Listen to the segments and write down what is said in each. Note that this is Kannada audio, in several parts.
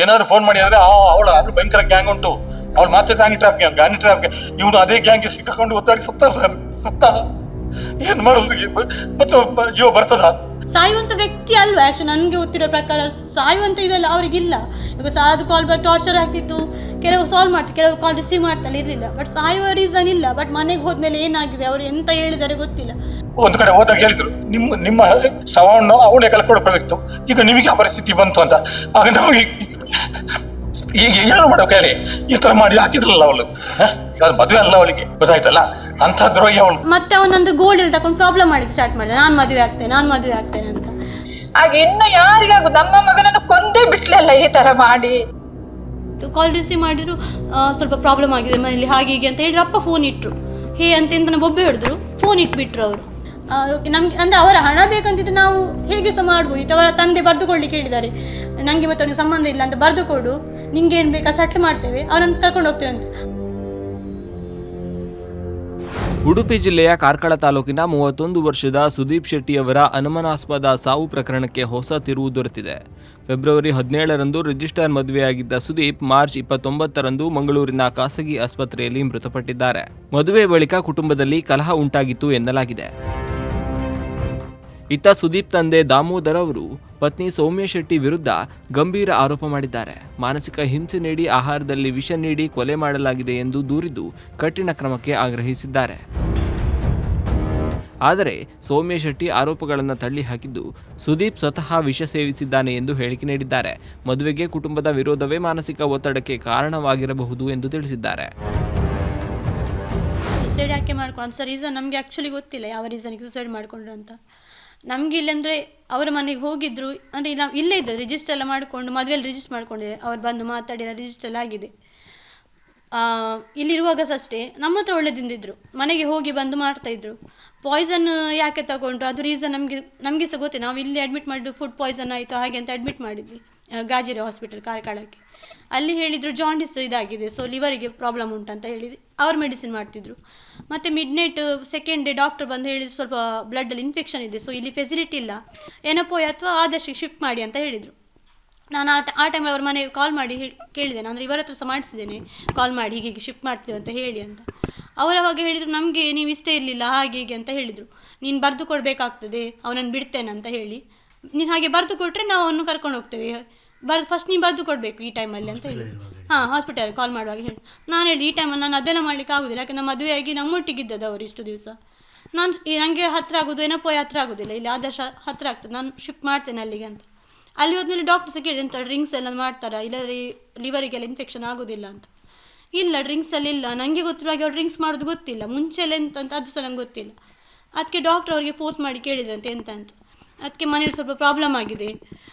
ಏನಾದ್ರು ಫೋನ್ ಮಾಡಿ ಅಂದ್ರೆ ಅವಳು ಭಯಂಕರ ಗ್ಯಾಂಗ್ ಉಂಟು, ಅವ್ಳು ಮತ್ತೆ ಗಾಂಗಿ ಟ್ರಾಫ್ ಇವನು ಅದೇ ಗ್ಯಾಂಗ್ಗೆ ಸಿಕ್ಕಾಕೊಂಡು ಒತ್ತಾಡಿ ಸತ್ತ ಏನ್ ಮಾಡೋದು, ಮತ್ತು ಜೀವ ಬರ್ತದ? ಸಾಯುವಂತ ವ್ಯಕ್ತಿ ಅಲ್ವಾ ಆಕ್ಚುಲಿ ನನಗೆ ಗೊತ್ತಿರೋ ಪ್ರಕಾರ ಸಾಯುವಂತ ಇದೆಲ್ಲ ಅವ್ರಿಗಿಲ್ಲ. ಈಗ ಸಾದು ಕಾಲ್ ಟಾರ್ಚರ್ ಆಗ್ತಿತ್ತು, ಕೆಲವು ಸಾಲ್ವ್ ಮಾಡ್ತಾರೆ, ಕೆಲವು ಕಾಲ್ ರಿಸೀವ್ ಮಾಡ್ತಾರೆ, ಇರಲಿಲ್ಲ. ಬಟ್ ಸಾಯುವ ರೀಸನ್ ಇಲ್ಲ. ಬಟ್ ಮನೆಗೆ ಹೋದ್ಮೇಲೆ ಏನಾಗಿದೆ, ಅವ್ರು ಎಂತ ಹೇಳಿದಾರೆ ಗೊತ್ತಿಲ್ಲ. ಒಂದು ಕಡೆ ಹೋದಾಗ ಹೇಳಿದ್ರು ನಿಮ್ಮ ಶವವನ್ನು ಅವನೇ ಕಳ್ಕೊಳ್ಬೇಕಿತ್ತು, ಈಗ ನಿಮಗೆ ಆ ಪರಿಸ್ಥಿತಿ ಬಂತು ಅಂತ. ಆಗ ನಾವು ಈಗ ಏನು ಮಾಡೋ ಹೇಳಿ, ಈ ತರ ಮಾಡಿ ಹಾಕಿದ್ರಲ್ಲ ಅವಳು, ಮದುವೆ ಅಲ್ಲ ಅವಳಿಗೆ, ಗೊತ್ತಾಯ್ತಲ್ಲ ಅಂತ ದ್ರೋಹಿ ಅವಳು. ಮತ್ತೆ ಅವನೊಂದು ಗೋಲ್ಡ್ ಅಲ್ಲಿ ತಕೊಂಡು ಪ್ರಾಬ್ಲಮ್ ಮಾಡಿ ಸ್ಟಾರ್ಟ್ ಮಾಡಿದೆ, ನಾನು ಮದುವೆ ಆಗ್ತೇನೆ ಅಂತ. ಆಗ ಇನ್ನು ಯಾರಿಗಾಗು ನಮ್ಮ ಮಗನನ್ನು ಕೊಂದೇ ಬಿಟ್ಲಲ್ಲ ಈ ತರ ಮಾಡಿ. ಕಾಲ್ ರಿಸೀವ್ ಮಾಡಿದ್ರು, ಸ್ವಲ್ಪ ಪ್ರಾಬ್ಲಮ್ ಆಗಿದೆ ಮನೇಲಿ ಹಾಗೆ ಹೀಗೆ ಅಂತ ಹೇಳಿ ಅಪ್ಪ ಫೋನ್ ಇಟ್ರು. ಹೇ ಅಂತ ಬೊಬ್ಬೆ ಹಿಡಿದ್ರು, ಫೋನ್ ಇಟ್ಬಿಟ್ರು ಅವರು. ನಮ್ಗೆ ಅಂದ್ರೆ ಅವರ ಹಣ ಬೇಕಂತಿದ್ರೆ ನಾವು ಹೇಗೆ ಸಹ ಮಾಡ್ಬೋದು. ಅವರ ತಂದೆ ಬರೆದುಕೊಳ್ಳಿಕ್ಕೆ ಹೇಳಿದ್ದಾರೆ, ನನಗೆ ಮತ್ತೆ ಅವನಿಗೆ ಸಂಬಂಧ ಇಲ್ಲ ಅಂತ ಬರೆದು ಕೊಡು, ನಿಂಗೆ ಏನು ಬೇಕಾ ಸೆಟ್ಲ್ ಮಾಡ್ತೇವೆ, ಅವರನ್ನು ಕರ್ಕೊಂಡು ಹೋಗ್ತೇವೆ ಅಂತ. ಉಡುಪಿ ಜಿಲ್ಲೆಯ ಕಾರ್ಕಳ ತಾಲೂಕಿನ 31 ವರ್ಷದ ಸುದೀಪ್ ಶೆಟ್ಟಿ ಅವರ ಅನುಮಾನಾಸ್ಪದ ಸಾವು ಪ್ರಕರಣಕ್ಕೆ ಹೊಸ ತಿರುವು ದೊರೆತಿದೆ. ಫೆಬ್ರವರಿ 17ರಂದು ರಿಜಿಸ್ಟರ್ ಮದುವೆಯಾಗಿದ್ದ ಸುದೀಪ್ ಮಾರ್ಚ್ 29ರಂದು ಮಂಗಳೂರಿನ ಖಾಸಗಿ ಆಸ್ಪತ್ರೆಯಲ್ಲಿ ಮೃತಪಟ್ಟಿದ್ದಾರೆ. ಮದುವೆ ಬಳಿಕ ಕುಟುಂಬದಲ್ಲಿ ಕಲಹ ಉಂಟಾಗಿತ್ತು ಎನ್ನಲಾಗಿದೆ. ಇತ್ತ ಸುದೀಪ್ ತಂದೆ ದಾಮೋದರ್ ಅವರು ಪತ್ನಿ ಸೌಮ್ಯ ಶೆಟ್ಟಿ ವಿರುದ್ಧ ಗಂಭೀರ ಆರೋಪ ಮಾಡಿದ್ದಾರೆ. ಮಾನಸಿಕ ಹಿಂಸೆ ನೀಡಿ ಆಹಾರದಲ್ಲಿ ವಿಷ ನೀಡಿ ಕೊಲೆ ಮಾಡಲಾಗಿದೆ ಎಂದು ದೂರಿದ್ದು ಕಠಿಣ ಕ್ರಮಕ್ಕೆ ಆಗ್ರಹಿಸಿದ್ದಾರೆ. ಆದರೆ ಸೌಮ್ಯ ಶೆಟ್ಟಿ ಆರೋಪಗಳನ್ನು ತಳ್ಳಿ ಹಾಕಿದ್ದು ಸುದೀಪ್ ಸ್ವತಃ ವಿಷ ಸೇವಿಸಿದ್ದಾನೆ ಎಂದು ಹೇಳಿಕೆ ನೀಡಿದ್ದಾರೆ. ಮದುವೆಗೆ ಕುಟುಂಬದ ವಿರೋಧವೇ ಮಾನಸಿಕ ಒತ್ತಡಕ್ಕೆ ಕಾರಣವಾಗಿರಬಹುದು ಎಂದು ತಿಳಿಸಿದ್ದಾರೆ. ಸುಸೈಡ್ ಯಾಕೆ ಮಾಡ್ಕೊಂಡು ರೀಸನ್ ನಮಗೆ ಆ್ಯಕ್ಚುಲಿ ಗೊತ್ತಿಲ್ಲ, ಯಾವ ರೀಸನ್ಗೆ ಸುಸೈಡ್ ಮಾಡ್ಕೊಂಡ್ರು ಅಂತ. ನಮಗೆ ಇಲ್ಲಂದರೆ ಅವರ ಮನೆಗೆ ಹೋಗಿದ್ರು, ಅಂದರೆ ನಾವು ಇಲ್ಲೇ ಇದ್ದರು, ರಿಜಿಸ್ಟರ್ ಎಲ್ಲ ಮಾಡಿಕೊಂಡು ಮದುವೆಯಲ್ಲಿ ರಿಜಿಸ್ಟರ್ ಮಾಡ್ಕೊಂಡಿದೆ, ಅವ್ರು ಬಂದು ಮಾತಾಡಿ ರಿಜಿಸ್ಟರ್ ಆಗಿದೆ. ಇಲ್ಲಿರುವಾಗ ಅಷ್ಟೇ ನಮ್ಮ ಹತ್ರ ಒಳ್ಳೆದಿಂದಿದ್ರು, ಮನೆಗೆ ಹೋಗಿ ಬಂದು ಮಾಡ್ತಾಯಿದ್ರು. ಪಾಯ್ಸನ್ ಯಾಕೆ ತಗೊಂಡ್ರು ಅದು ರೀಸನ್ ನಮಗೆ ಸಹ ಗೊತ್ತಿಲ್ಲ. ನಾವು ಇಲ್ಲಿ ಅಡ್ಮಿಟ್ ಮಾಡಿದ್ದು ಫುಡ್ ಪಾಯ್ಸನ್ ಆಯಿತು ಹಾಗೆ ಅಂತ ಅಡ್ಮಿಟ್ ಮಾಡಿದ್ವಿ ಗಾಜಿರೆ ಹಾಸ್ಪಿಟಲ್ ಕಾರ್ಕಳಕ್ಕೆ. ಅಲ್ಲಿ ಹೇಳಿದರು ಜಾಂಡಿಸ್ ಇದಾಗಿದೆ, ಸೊ ಲಿವರಿಗೆ ಪ್ರಾಬ್ಲಮ್ ಉಂಟಂತ ಹೇಳಿದ್ರು, ಅವ್ರು ಮೆಡಿಸಿನ್ ಮಾಡ್ತಿದ್ರು. ಮತ್ತು ಮಿಡ್ನೈಟ್ ಸೆಕೆಂಡ್ ಡೇ ಡಾಕ್ಟರ್ ಬಂದು ಹೇಳಿದ್ರು ಸ್ವಲ್ಪ ಬ್ಲಡ್ಡಲ್ಲಿ ಇನ್ಫೆಕ್ಷನ್ ಇದೆ, ಸೊ ಇಲ್ಲಿ ಫೆಸಿಲಿಟಿ ಇಲ್ಲ, ಏನಪ್ಪೋಯ್ ಅಥವಾ ಆದಷ್ಟು ಶಿಫ್ಟ್ ಮಾಡಿ ಅಂತ ಹೇಳಿದರು. ನಾನು ಆ ಟೈಮಲ್ಲಿ ಅವ್ರ ಮನೆಗೆ ಕಾಲ್ ಮಾಡಿ ಕೇಳಿದ್ದೇನೆ, ಅಂದರೆ ಇವರ ಹತ್ರ ಸಹ ಮಾಡಿಸಿದ್ದೇನೆ ಕಾಲ್ ಮಾಡಿ ಹೀಗೆ ಶಿಫ್ಟ್ ಮಾಡ್ತೇವೆ ಅಂತ ಹೇಳಿ ಅಂತ. ಅವರವಾಗ ಹೇಳಿದರು ನಮಗೆ ನೀವು ಇಷ್ಟೇ ಇರಲಿಲ್ಲ ಹಾಗೆ ಹೀಗೆ ಅಂತ ಹೇಳಿದರು, ನೀನು ಬರೆದು ಕೊಡಬೇಕಾಗ್ತದೆ, ಅವನನ್ನು ಬಿಡ್ತೇನೆ ಅಂತ ಹೇಳಿ, ನೀನು ಹಾಗೆ ಬರೆದು ಕೊಟ್ಟರೆ ನಾವು ಅವನು ಕರ್ಕೊಂಡು ಹೋಗ್ತೇವೆ, ಫಸ್ಟ್ ನೀನು ಬರೆದು ಕೊಡಬೇಕು ಈ ಟೈಮಲ್ಲಿ ಅಂತ ಹೇಳಿ. ಹಾಸ್ಪಿಟಲ್ ಕಾಲ್ ಮಾಡುವಾಗ ಹೇಳಿ ನಾನು ಹೇಳಿ ಈ ಟೈಮಲ್ಲಿ ನಾನು ಅದೆಲ್ಲ ಮಾಡಲಿಕ್ಕೆ ಆಗೋದಿಲ್ಲ, ಯಾಕಂದ್ರೆ ಮದುವೆಯಾಗಿ ನಮ್ಮೊಟ್ಟಿಗಿದ್ದದ್ದು ಅವರು ಇಷ್ಟು ದಿವಸ, ನನಗೆ ಹತ್ತಿರ ಆಗೋದು ಏನಪ್ಪೋ ಹತ್ತಿರ ಆಗೋದಿಲ್ಲ, ಇಲ್ಲಿ ಆದಷ್ಟು ಹತ್ತಿರ ಆಗ್ತದೆ, ನಾನು ಶಿಫ್ಟ್ ಮಾಡ್ತೇನೆ ಅಲ್ಲಿಗೆ ಅಂತ. ಅಲ್ಲಿ ಹೋದ್ಮೇಲೆ ಡಾಕ್ಟರ್ ಸಹ ಕೇಳಿದೆ ಎಂತ ಡ್ರಿಂಕ್ಸ್ ಎಲ್ಲ ಮಾಡ್ತಾರಾ, ಇಲ್ಲ ಲಿವರಿಗೆಲ್ಲ ಇನ್ಫೆಕ್ಷನ್ ಆಗೋದಿಲ್ಲ ಅಂತ. ಇಲ್ಲ ಡ್ರಿಂಕ್ಸಲ್ಲಿ ಇಲ್ಲ, ನನಗೆ ಗೊತ್ತಿರುವಾಗ ಅವ್ರು ಡ್ರಿಂಕ್ಸ್ ಮಾಡೋದು ಗೊತ್ತಿಲ್ಲ, ಮುಂಚೆಲ್ಲ ಎಂತ ಅಂತ ಅದು ಸಹ ನಂಗೆ ಗೊತ್ತಿಲ್ಲ. ಅದಕ್ಕೆ ಡಾಕ್ಟರ್ ಅವರಿಗೆ ಫೋರ್ಸ್ ಮಾಡಿ ಕೇಳಿದ್ರಂತೆ ಎಂತ ಅಂತ. ಅದಕ್ಕೆ ಮನೇಲಿ ಸ್ವಲ್ಪ ಪ್ರಾಬ್ಲಮ್ ಆಗಿದೆ,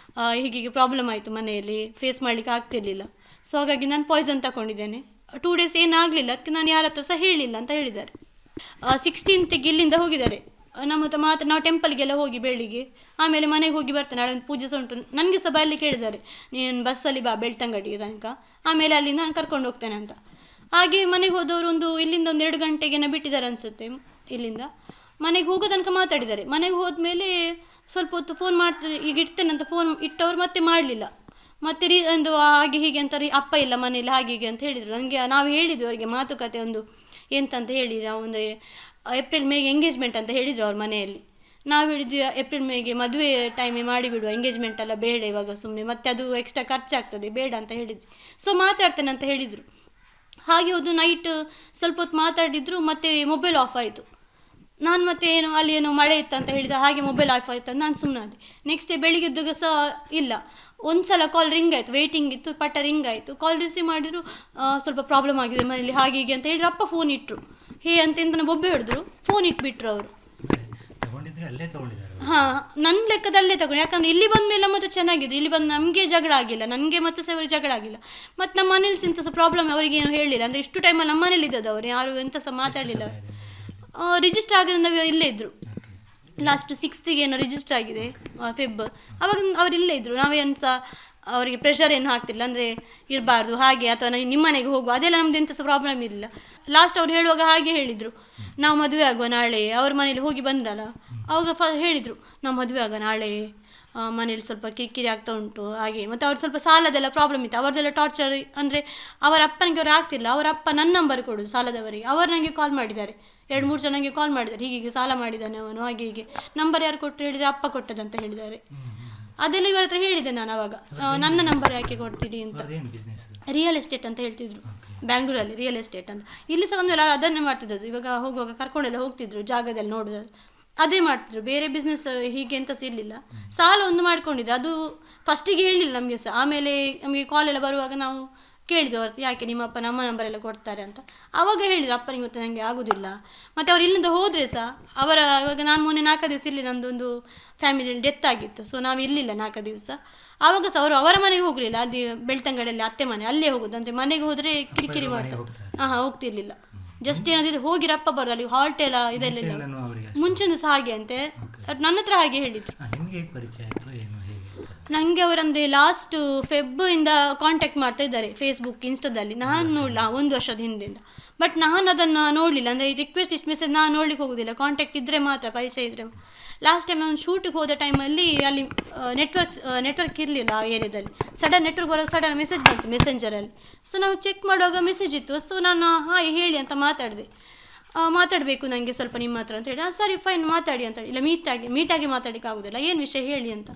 ಹೀಗೆ ಪ್ರಾಬ್ಲಮ್ ಆಯಿತು ಮನೆಯಲ್ಲಿ, ಫೇಸ್ ಮಾಡಲಿಕ್ಕೆ ಆಗ್ತಿರ್ಲಿಲ್ಲ, ಸೊ ಹಾಗಾಗಿ ನಾನು ಪಾಯ್ಸನ್ ತಗೊಂಡಿದ್ದೇನೆ, 2 ಡೇಸ್ ಏನಾಗಲಿಲ್ಲ, ಅದಕ್ಕೆ ನಾನು ಯಾರ ಹತ್ರ ಸಹ ಹೇಳಿಲ್ಲ ಅಂತ ಹೇಳಿದ್ದಾರೆ. 16th ಇಲ್ಲಿಂದ ಹೋಗಿದ್ದಾರೆ ನಮ್ಮ ಹತ್ರ ನಾವು ಟೆಂಪಲ್ಗೆಲ್ಲ ಹೋಗಿ ಬೆಳಿಗ್ಗೆ, ಆಮೇಲೆ ಮನೆಗೆ ಹೋಗಿ ಬರ್ತೇನೆ, ನಾಳೆ ಒಂದು ಪೂಜೆ ಸಹ ಉಂಟು, ನನಗೆ ಸಹ ಅಲ್ಲಿ ಕೇಳಿದ್ದಾರೆ ನೀನು ಬಸ್ಸಲ್ಲಿ ಬಾ ಬೆಳ್ತಂಗಡಿಗೆ ತನಕ, ಆಮೇಲೆ ಅಲ್ಲಿಂದ ನಾನು ಕರ್ಕೊಂಡು ಹೋಗ್ತೇನೆ ಅಂತ. ಹಾಗೆ ಮನೆಗೆ ಹೋದವರು ಇಲ್ಲಿಂದ 2 ಗಂಟೆಗೇನೋ ಬಿಟ್ಟಿದ್ದಾರೆ ಅನಿಸುತ್ತೆ. ಇಲ್ಲಿಂದ ಮನೆಗೆ ಹೋಗೋ ತನಕ ಮಾತಾಡಿದ್ದಾರೆ. ಮನೆಗೆ ಹೋದ್ಮೇಲೆ ಸ್ವಲ್ಪ ಹೊತ್ತು ಫೋನ್ ಮಾಡ್ತಾರೆ, ಈಗ ಇಡ್ತೇನೆ ಅಂತ ಫೋನ್ ಇಟ್ಟವ್ರು ಮತ್ತೆ ಮಾಡಲಿಲ್ಲ. ಮತ್ತು ಒಂದು ಹಾಗೆ ಹೀಗೆ ಅಂತ ಅಪ್ಪ ಇಲ್ಲ ಮನೇಲಿ ಹಾಗೆ ಹೀಗೆ ಅಂತ ಹೇಳಿದರು. ನನಗೆ ನಾವು ಹೇಳಿದ್ವಿ ಅವರಿಗೆ ಮಾತುಕತೆ ಎಂತಂತ ಹೇಳಿದ್ರು, ಅಂದರೆ ಏಪ್ರಿಲ್ ಮೇಗೆ ಎಂಗೇಜ್ಮೆಂಟ್ ಅಂತ ಹೇಳಿದರು ಅವ್ರ ಮನೆಯಲ್ಲಿ. ನಾವು ಹೇಳಿದ್ವಿ ಏಪ್ರಿಲ್ ಮೇಗೆ ಮದುವೆ ಟೈಮೇ ಮಾಡಿಬಿಡುವ, ಎಂಗೇಜ್ಮೆಂಟ್ ಎಲ್ಲ ಬೇಡ ಇವಾಗ ಸುಮ್ಮನೆ, ಮತ್ತು ಅದು ಎಕ್ಸ್ಟ್ರಾ ಖರ್ಚಾಗ್ತದೆ ಬೇಡ ಅಂತ ಹೇಳಿದ್ವಿ. ಸೊ ಮಾತಾಡ್ತೇನೆ ಅಂತ ಹೇಳಿದರು. ಹಾಗೆ ಹೋದು ನೈಟ್ ಸ್ವಲ್ಪ ಹೊತ್ತು ಮಾತಾಡಿದ್ರು, ಮತ್ತು ಮೊಬೈಲ್ ಆಫ್ ಆಯಿತು. ನಾನು ಮತ್ತೆ ಅಲ್ಲಿ ಮಳೆ ಇತ್ತು ಅಂತ ಹೇಳಿದರೆ ಹಾಗೆ ಮೊಬೈಲ್ ಆಫ್ ಆಯ್ತು ಅಂತ ನಾನು ಸುಮ್ಮನೆ ಆದೆ. ನೆಕ್ಸ್ಟ್ ಡೇ ಬೆಳಿಗ್ಗೆದ್ದಾಗ ಸಹ ಇಲ್ಲ, ಒಂದು ಸಲ ಕಾಲ್ ರಿಂಗ್ ಆಯಿತು, ವೇಟಿಂಗ್ ಇತ್ತು, ಪಟ್ಟ ರಿಂಗ್ ಆಯಿತು, ಕಾಲ್ ರಿಸೀವ್ ಮಾಡಿದ್ರು, ಸ್ವಲ್ಪ ಪ್ರಾಬ್ಲಮ್ ಆಗಿದೆ ಮನೇಲಿ ಹಾಗೆ ಹೀಗೆ ಅಂತ ಹೇಳಿದ್ರು. ಅಪ್ಪ ಫೋನ್ ಇಟ್ಟರು, ಹೇ ಅಂತ ಬೊಬ್ಬೆ ಹಿಡಿದ್ರು, ಫೋನ್ ಇಟ್ಬಿಟ್ರು ಅವರು. ನನ್ನ ಲೆಕ್ಕದಲ್ಲೇ ತಗೊಂಡು, ಯಾಕಂದರೆ ಇಲ್ಲಿ ಬಂದ ಮೇಲೆ ಮತ್ತೆ ಚೆನ್ನಾಗಿದೆ, ಇಲ್ಲಿ ಬಂದು ನಮಗೆ ಜಗಳ ಆಗಿಲ್ಲ, ನನಗೆ ಮತ್ತೆ ಸಹ ಜಗಳ ಆಗಿಲ್ಲ, ಮತ್ತು ನಮ್ಮ ಮನೇಲಿ ಇಂಥ ಸಹ ಪ್ರಾಬ್ಲಮ್ ಅವರಿಗೇನು ಹೇಳಿಲ್ಲ, ಅಂದರೆ ಇಷ್ಟು ಟೈಮಲ್ಲಿ ನಮ್ಮ ಮನೇಲಿ ಇದ್ದದ್ದು ಅವರು ಯಾರು ಎಂತ ಸಹ ಮಾತಾಡಲಿಲ್ಲ. ರಿಜಿಸ್ಟರ್ ಆಗೋದು ನಾವು ಇಲ್ಲೇ ಇದ್ದರು, ಲಾಸ್ಟ್ 6th ಏನೋ ರಿಜಿಸ್ಟರ್ ಆಗಿದೆ ಫೆಬ್, ಅವಾಗ ಅವ್ರು ಇಲ್ಲೇ ಇದ್ದರು. ನಾವೇನು ಸಹ ಅವರಿಗೆ ಪ್ರೆಷರ್ ಏನು ಹಾಕ್ತಿಲ್ಲ, ಅಂದರೆ ಇರಬಾರ್ದು ಹಾಗೆ ಅಥವಾ ನಿಮ್ಮ ಮನೆಗೆ ಹೋಗುವ ಅದೆಲ್ಲ ನಮ್ದು ಎಂಥ ಸಹ ಪ್ರಾಬ್ಲಮ್ ಇರಲಿಲ್ಲ. ಲಾಸ್ಟ್ ಅವ್ರು ಹೇಳುವಾಗ ಹಾಗೆ ಹೇಳಿದರು, ನಾವು ಮದುವೆ ಆಗುವ ನಾಳೆ, ಅವ್ರ ಮನೇಲಿ ಹೋಗಿ ಬಂದ್ರಲ್ಲ, ಅವಾಗ ಹೇಳಿದರು ನಾವು ಮದುವೆ ಆಗುವ ನಾಳೆ, ಮನೇಲಿ ಸ್ವಲ್ಪ ಕಿರಿಕಿರಿ ಆಗ್ತಾ ಉಂಟು ಹಾಗೆ. ಮತ್ತು ಅವ್ರು ಸ್ವಲ್ಪ ಸಾಲದೆಲ್ಲ ಪ್ರಾಬ್ಲಮ್ ಇತ್ತು, ಅವ್ರದ್ದೆಲ್ಲ ಟಾರ್ಚರ್. ಅಂದರೆ ಅವರ ಅಪ್ಪನಿಗೆ ಅವ್ರು ಆಗ್ತಿಲ್ಲ, ಅವರ ಅಪ್ಪ ನನ್ನ ನಂಬರ್ ಕೊಡೋದು ಸಾಲದವರಿಗೆ. ಅವರು ನನಗೆ ಕಾಲ್ ಮಾಡಿದ್ದಾರೆ, 2-3 ಜನಕ್ಕೆ ಕಾಲ್ ಮಾಡಿದ್ದಾರೆ, ಹೀಗೆ ಸಾಲ ಮಾಡಿದ್ದಾನೆ ಅವನು, ಹಾಗೆ ಹೀಗೆ. ನಂಬರ್ ಯಾರು ಕೊಟ್ಟರು ಹೇಳಿದರೆ ಅಪ್ಪ ಕೊಟ್ಟದಂತ ಹೇಳಿದ್ದಾರೆ. ಅದೆಲ್ಲ ಇವರ ಹತ್ರ ಹೇಳಿದೆ ನಾನು ಅವಾಗ, ನನ್ನ ನಂಬರ್ ಯಾಕೆ ಕೊಡ್ತೀರಿ ಅಂತ. ರಿಯಲ್ ಎಸ್ಟೇಟ್ ಅಂತ ಹೇಳ್ತಿದ್ರು, ಬ್ಯಾಂಗ್ಳೂರಲ್ಲಿ ರಿಯಲ್ ಎಸ್ಟೇಟ್ ಅಂತ. ಇಲ್ಲಿ ಸಹ ಒಂದು ಎಲ್ಲರೂ ಅದನ್ನೇ ಮಾಡ್ತಿದ್ದು, ಇವಾಗ ಹೋಗುವಾಗ ಕರ್ಕೊಂಡೆಲ್ಲ ಹೋಗ್ತಿದ್ರು, ಜಾಗದಲ್ಲಿ ನೋಡೋದು ಅದೇ ಮಾಡ್ತಿದ್ರು, ಬೇರೆ ಬಿಸ್ನೆಸ್ ಹೀಗೆ ಎಂತ ಸಹ ಇರಲಿಲ್ಲ. ಸಾಲ ಒಂದು ಮಾಡ್ಕೊಂಡಿದ್ದೆ, ಅದು ಫಸ್ಟಿಗೆ ಹೇಳಿಲ್ಲ ನಮಗೆ ಸಹ. ಆಮೇಲೆ ನಮಗೆ ಕಾಲೆಲ್ಲ ಬರುವಾಗ ನಾವು ಕೇಳಿದ್ವಿ ಅವ್ರ ಯಾಕೆ ನಿಮ್ಮ ಅಪ್ಪ ನಮ್ಮ ನಂಬರೆಲ್ಲ ಕೊಡ್ತಾರೆ ಅಂತ. ಆವಾಗ ಹೇಳಿದ್ರು ಅಪ್ಪನಿಗೆ ಗೊತ್ತು ನನಗೆ ಆಗೋದಿಲ್ಲ. ಮತ್ತು ಅವ್ರು ಇಲ್ಲಿಂದ ಹೋದರೆ ಸಹ ಇವಾಗ ನಾನು ಮೊನ್ನೆ 4 ದಿವಸ ಇಲ್ಲಿ ನಮ್ಮದೊಂದು ಫ್ಯಾಮಿಲಿಯಲ್ಲಿ ಡೆತ್ ಆಗಿತ್ತು, ಸೊ ನಾವು ಇರಲಿಲ್ಲ 4 ದಿವಸ. ಆವಾಗ ಸಹ ಅವರ ಮನೆಗೆ ಹೋಗಲಿಲ್ಲ, ಅಲ್ಲಿ ಬೆಳ್ತಂಗಡಲ್ಲಿ ಅತ್ತೆ ಮನೆ, ಅಲ್ಲೇ ಹೋಗೋದು. ಅಂದರೆ ಮನೆಗೆ ಹೋದರೆ ಕಿರಿಕಿರಿ ಮಾಡ್ತಾರೆ, ಹೋಗ್ತಿರ್ಲಿಲ್ಲ. ಜಸ್ಟ್ ಏನಾದಿದ್ರೆ ಹೋಗಿ ರಪ್ಪ ಬರೋದು, ಅಲ್ಲಿ ಹಾಲ್ಟ್ ಎಲ್ಲ ಇದೆಲ್ಲ ಮುಂಚೆನೂ ಸಹ ಹಾಗೆ ಅಂತೆ, ನನ್ನ ಹತ್ರ ಹಾಗೆ ಹೇಳಿದ್ರು. ನನಗೆ ಅವರಂದರೆ ಲಾಸ್ಟ್ ಫೆಬ್ರಿಂದ ಕಾಂಟ್ಯಾಕ್ಟ್ ಮಾಡ್ತಾ ಇದ್ದಾರೆ ಫೇಸ್ಬುಕ್ ಇನ್ಸ್ಟಾದಲ್ಲಿ. ನಾನು ನೋಡಲ್ಲ 1 ವರ್ಷದ ಹಿಂದಿಂದ, ಬಟ್ ನಾನು ಅದನ್ನು ನೋಡಲಿಲ್ಲ. ಅಂದರೆ ರಿಕ್ವೆಸ್ಟ್ ಇಷ್ಟು ಮೆಸೇಜ್ ನಾನು ನೋಡ್ಲಿಕ್ಕೆ ಹೋಗೋದಿಲ್ಲ, ಕಾಂಟ್ಯಾಕ್ಟ್ ಇದ್ದರೆ ಮಾತ್ರ, ಪರಿಚಯ ಇದ್ದರೆ. ಲಾಸ್ಟ್ ಟೈಮ್ ನಾನು ಶೂಟಿಗೆ ಹೋದ ಟೈಮಲ್ಲಿ ಅಲ್ಲಿ ನೆಟ್ವರ್ಕ್ ಇರಲಿಲ್ಲ ಆ ಏರಿಯಾದಲ್ಲಿ. ಸಡನ್ ನೆಟ್ವರ್ಕ್ ಬರೋ ಸಡನ್ ಮೆಸೇಜ್ ಬಂತು ಮೆಸೆಂಜರಲ್ಲಿ. ಸೊ ನಾವು ಚೆಕ್ ಮಾಡುವಾಗ ಮೆಸೇಜ್ ಇತ್ತು. ಸೊ ನಾನು ಹಾಯ್ ಹೇಳಿ ಅಂತ ಮಾತಾಡಿದೆ. ಮಾತಾಡಬೇಕು ನನಗೆ ಸ್ವಲ್ಪ ನಿಮ್ಮ ಹತ್ರ ಅಂತ ಹೇಳಿ. ಸರಿ ಫೈನ್ ಮಾತಾಡಿ ಅಂತ ಹೇಳಿ. ಇಲ್ಲ ಮೀಟಾಗಿ ಮಾತಾಡಲಿಕ್ಕೆ ಆಗೋದಿಲ್ಲ, ಏನು ವಿಷಯ ಹೇಳಿ ಅಂತ.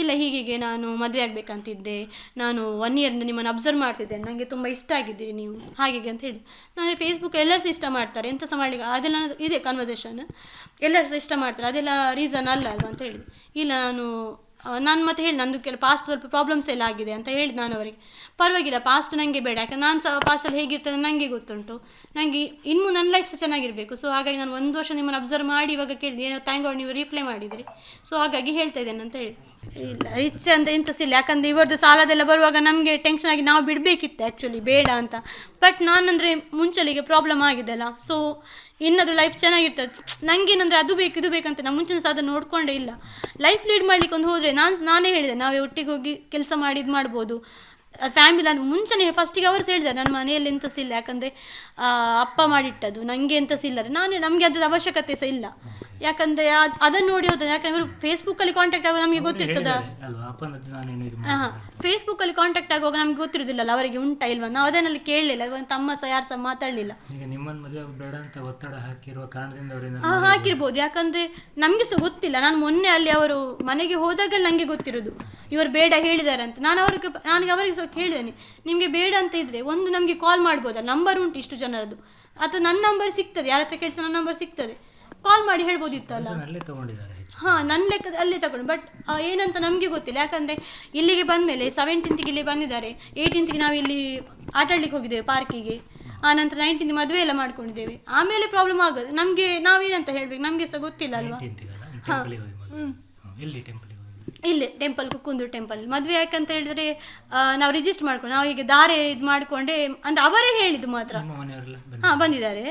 ಇಲ್ಲ ಹೀಗೆ ನಾನು ಮದುವೆ ಆಗಬೇಕಂತಿದ್ದೆ, ನಾನು 1 ಇಯರಿಂದ ನಿಮ್ಮನ್ನು ಅಬ್ಸರ್ವ್ ಮಾಡ್ತಿದ್ದೇನೆ, ನನಗೆ ತುಂಬ ಇಷ್ಟ ಆಗಿದ್ದೀರಿ ನೀವು, ಹಾಗೆ ಅಂತ ಹೇಳಿ. ನಾನು ಫೇಸ್ಬುಕ್ ಎಲ್ಲರೂ ಸಹ ಇಷ್ಟ ಮಾಡ್ತಾರೆ, ಎಂತ ಸಹ ಮಾಡಲಿಕ್ಕೆ ಅದೆಲ್ಲ ಇದೆ ಕನ್ವರ್ಸೇಷನ್, ಎಲ್ಲರೂ ಸಹ ಇಷ್ಟ ಮಾಡ್ತಾರೆ, ಅದೆಲ್ಲ ರೀಸನ್ ಅಲ್ವಾ ಅಂತ ಹೇಳಿದೆ. ಇಲ್ಲ ನಾನು ಮತ್ತೆ ಹೇಳಿ ನಂದು ಪಾಸ್ಟ್ ಸ್ವಲ್ಪ ಪ್ರಾಬ್ಲಮ್ಸ್ ಎಲ್ಲ ಆಗಿದೆ ಅಂತ ಹೇಳಿದೆ ನಾನು ಅವರಿಗೆ. ಪರವಾಗಿಲ್ಲ ಪಾಸ್ಟ್ ನನಗೆ ಬೇಡ, ಯಾಕಂದ್ರೆ ನಾನು ಸಹ ಪಾಸ್ಟಲ್ಲಿ ಹೇಗಿರ್ತದೆ ನನಗೆ ಗೊತ್ತುಂಟು, ನನಗೆ ಇನ್ನು ನನ್ನ ಲೈಫ್ ಸಹ ಚೆನ್ನಾಗಿರಬೇಕು. ಸೊ ಹಾಗಾಗಿ ನಾನು 1 ವರ್ಷ ನಿಮ್ಮನ್ನು ಅಬ್ಸರ್ವ್ ಮಾಡಿ ಇವಾಗ ಕೇಳಿದೆ, ಏನೋ ಥ್ಯಾಂಕ್ ಗಾಡ್ ನೀವು ರಿಪ್ಲೈ ಮಾಡಿದಿರಿ, ಸೊ ಹಾಗಾಗಿ ಹೇಳ್ತಾ ಇದ್ದೇನೆ ಅಂತ ಹೇಳಿ. ಇಲ್ಲ ರಿಚ್ ಅಂತ ಎಂತ ಸಿಲ್ಲ, ಯಾಕಂದರೆ ಇವರದ್ದು ಸಾಲದೆಲ್ಲ ಬರುವಾಗ ನಮಗೆ ಟೆನ್ಷನ್ ಆಗಿ ನಾವು ಬಿಡಬೇಕಿತ್ತು ಆ್ಯಕ್ಚುಲಿ, ಬೇಡ ಅಂತ. ಬಟ್ ನಾನಂದರೆ ಮುಂಚೆಲಿಗೆ ಪ್ರಾಬ್ಲಮ್ ಆಗಿದೆಲ್ಲ, ಸೊ ಇನ್ನಾದರೂ ಲೈಫ್ ಚೆನ್ನಾಗಿರ್ತದೆ. ನನಗೇನಂದರೆ ಅದು ಬೇಕು ಇದು ಬೇಕಂತ ನಾನು ಮುಂಚೆ ಸಹ ಅದನ್ನು ನೋಡಿಕೊಂಡೇ ಇಲ್ಲ. ಲೈಫ್ ಲೀಡ್ ಮಾಡಲಿಕ್ಕೆ ಒಂದು ಹೋದರೆ ನಾನೇ ಹೇಳಿದೆ, ನಾವೇ ಒಟ್ಟಿಗೆ ಹೋಗಿ ಕೆಲಸ ಮಾಡಿ ಇದು ಮಾಡ್ಬೋದು. ಫ್ಯಾಮಿಲಿ ನಾನು ಮುಂಚೆನೇ ಫಸ್ಟಿಗೆ ಅವರು ಸಹ ಹೇಳಿದ್ದಾರೆ, ನನ್ನ ಮನೆಯಲ್ಲಿ ಎಂತ ಸಹ ಇಲ್ಲ, ಯಾಕಂದರೆ ಅಪ್ಪ ಮಾಡಿಟ್ಟದು, ನನಗೆ ಎಂತ ಸಹ ಇಲ್ಲ, ನಮಗೆ ಅದ್ರ ಅವಶ್ಯಕತೆ ಸಹ ಇಲ್ಲ. ಯಾಕಂದರೆ ಅದನ್ನು ನೋಡಿ ಹೋದ, ಯಾಕಂದರೆ ಅವರು ಫೇಸ್ಬುಕ್ಕಲ್ಲಿ ಕಾಂಟ್ಯಾಕ್ಟ್ ಆಗುವಾಗ ನಮಗೆ ಗೊತ್ತಿರ್ತದ. ಫೇಸ್ಬುಕ್ಕಲ್ಲಿ ಕಾಂಟ್ಯಾಕ್ಟ್ ಆಗುವಾಗ ನಮ್ಗೆ ಗೊತ್ತಿರೋದಿಲ್ಲಲ್ಲ ಅವರಿಗೆ ಉಂಟಾ ಇಲ್ವಾ, ನಾವು ಅದನ್ನಲ್ಲಿ ಕೇಳಲಿಲ್ಲ. ಇವಾಗ ತಮ್ಮ ಸಹ ಯಾರು ಸಹ ಮಾತಾಡಲಿಲ್ಲ. ಹಾಕಿರ್ಬೋದು, ಯಾಕಂದರೆ ನಮಗೆ ಸಹ ಗೊತ್ತಿಲ್ಲ. ನಾನು ಮೊನ್ನೆ ಅಲ್ಲಿ ಅವರು ಮನೆಗೆ ಹೋದಾಗ ನನಗೆ ಗೊತ್ತಿರೋದು ಇವರು ಬೇಡ ಹೇಳಿದ್ದಾರೆ ಅಂತ. ನಾನು ಅವರಿಗೆ ಸಹ ಹೇಳಿದ್ದೇನೆ, ನಿಮಗೆ ಬೇಡ ಅಂತ ಇದ್ದರೆ ಒಂದು ನಮಗೆ ಕಾಲ್ ಮಾಡ್ಬೋದಲ್ಲ, ನಂಬರ್ ಉಂಟು ಇಷ್ಟು ಜನರದ್ದು, ಅಥವಾ ನನ್ನ ನಂಬರ್ ಸಿಗ್ತದೆ, ಯಾರ ಹತ್ರ ಕೇಳಿಸ ನನ್ನ ನಂಬರ್ ಸಿಗ್ತದೆ, ಕಾಲ್ ಮಾಡಿ ಹೇಳ್ಬೋದಿತ್ತಲ್ಲ. ನನ್ನ ಲೆಕ್ಕದ ಅಲ್ಲೇ ತಗೊಂಡು. ಬಟ್ ಏನಂತ ನಮಗೆ ಗೊತ್ತಿಲ್ಲ, ಯಾಕಂದರೆ ಇಲ್ಲಿಗೆ ಬಂದಮೇಲೆ 17th ಇಲ್ಲಿ ಬಂದಿದ್ದಾರೆ, 18th ನಾವು ಇಲ್ಲಿ ಆಟಾಡ್ಲಿಕ್ಕೆ ಹೋಗಿದ್ದೇವೆ ಪಾರ್ಕಿಗೆ, ಆನಂತರ 19th ಮದುವೆ ಎಲ್ಲ ಮಾಡ್ಕೊಂಡಿದ್ದೇವೆ. ಆಮೇಲೆ ಪ್ರಾಬ್ಲಮ್ ಆಗೋದು ನಮಗೆ, ನಾವೇನಂತ ಹೇಳ್ಬೇಕು ನಮಗೆ ಸಹ ಗೊತ್ತಿಲ್ಲ ಅಲ್ವಾ. ಇಲ್ಲಿ ಟೆಂಪಲ್, ಕುಕ್ಕುಂದೂರು ಟೆಂಪಲ್ ಮದುವೆ. ಯಾಕಂತ ಹೇಳಿದ್ರೆ ನಾವು ರಿಜಿಸ್ಟರ್ ಮಾಡ್ಕೊಂಡು ನಾವು ಹೀಗೆ ದಾರೆ ಇದು ಮಾಡಿಕೊಂಡೆ, ಅಂದರೆ ಅವರೇ ಹೇಳಿದ್ದು ಮಾತ್ರ. ಬಂದಿದ್ದಾರೆ,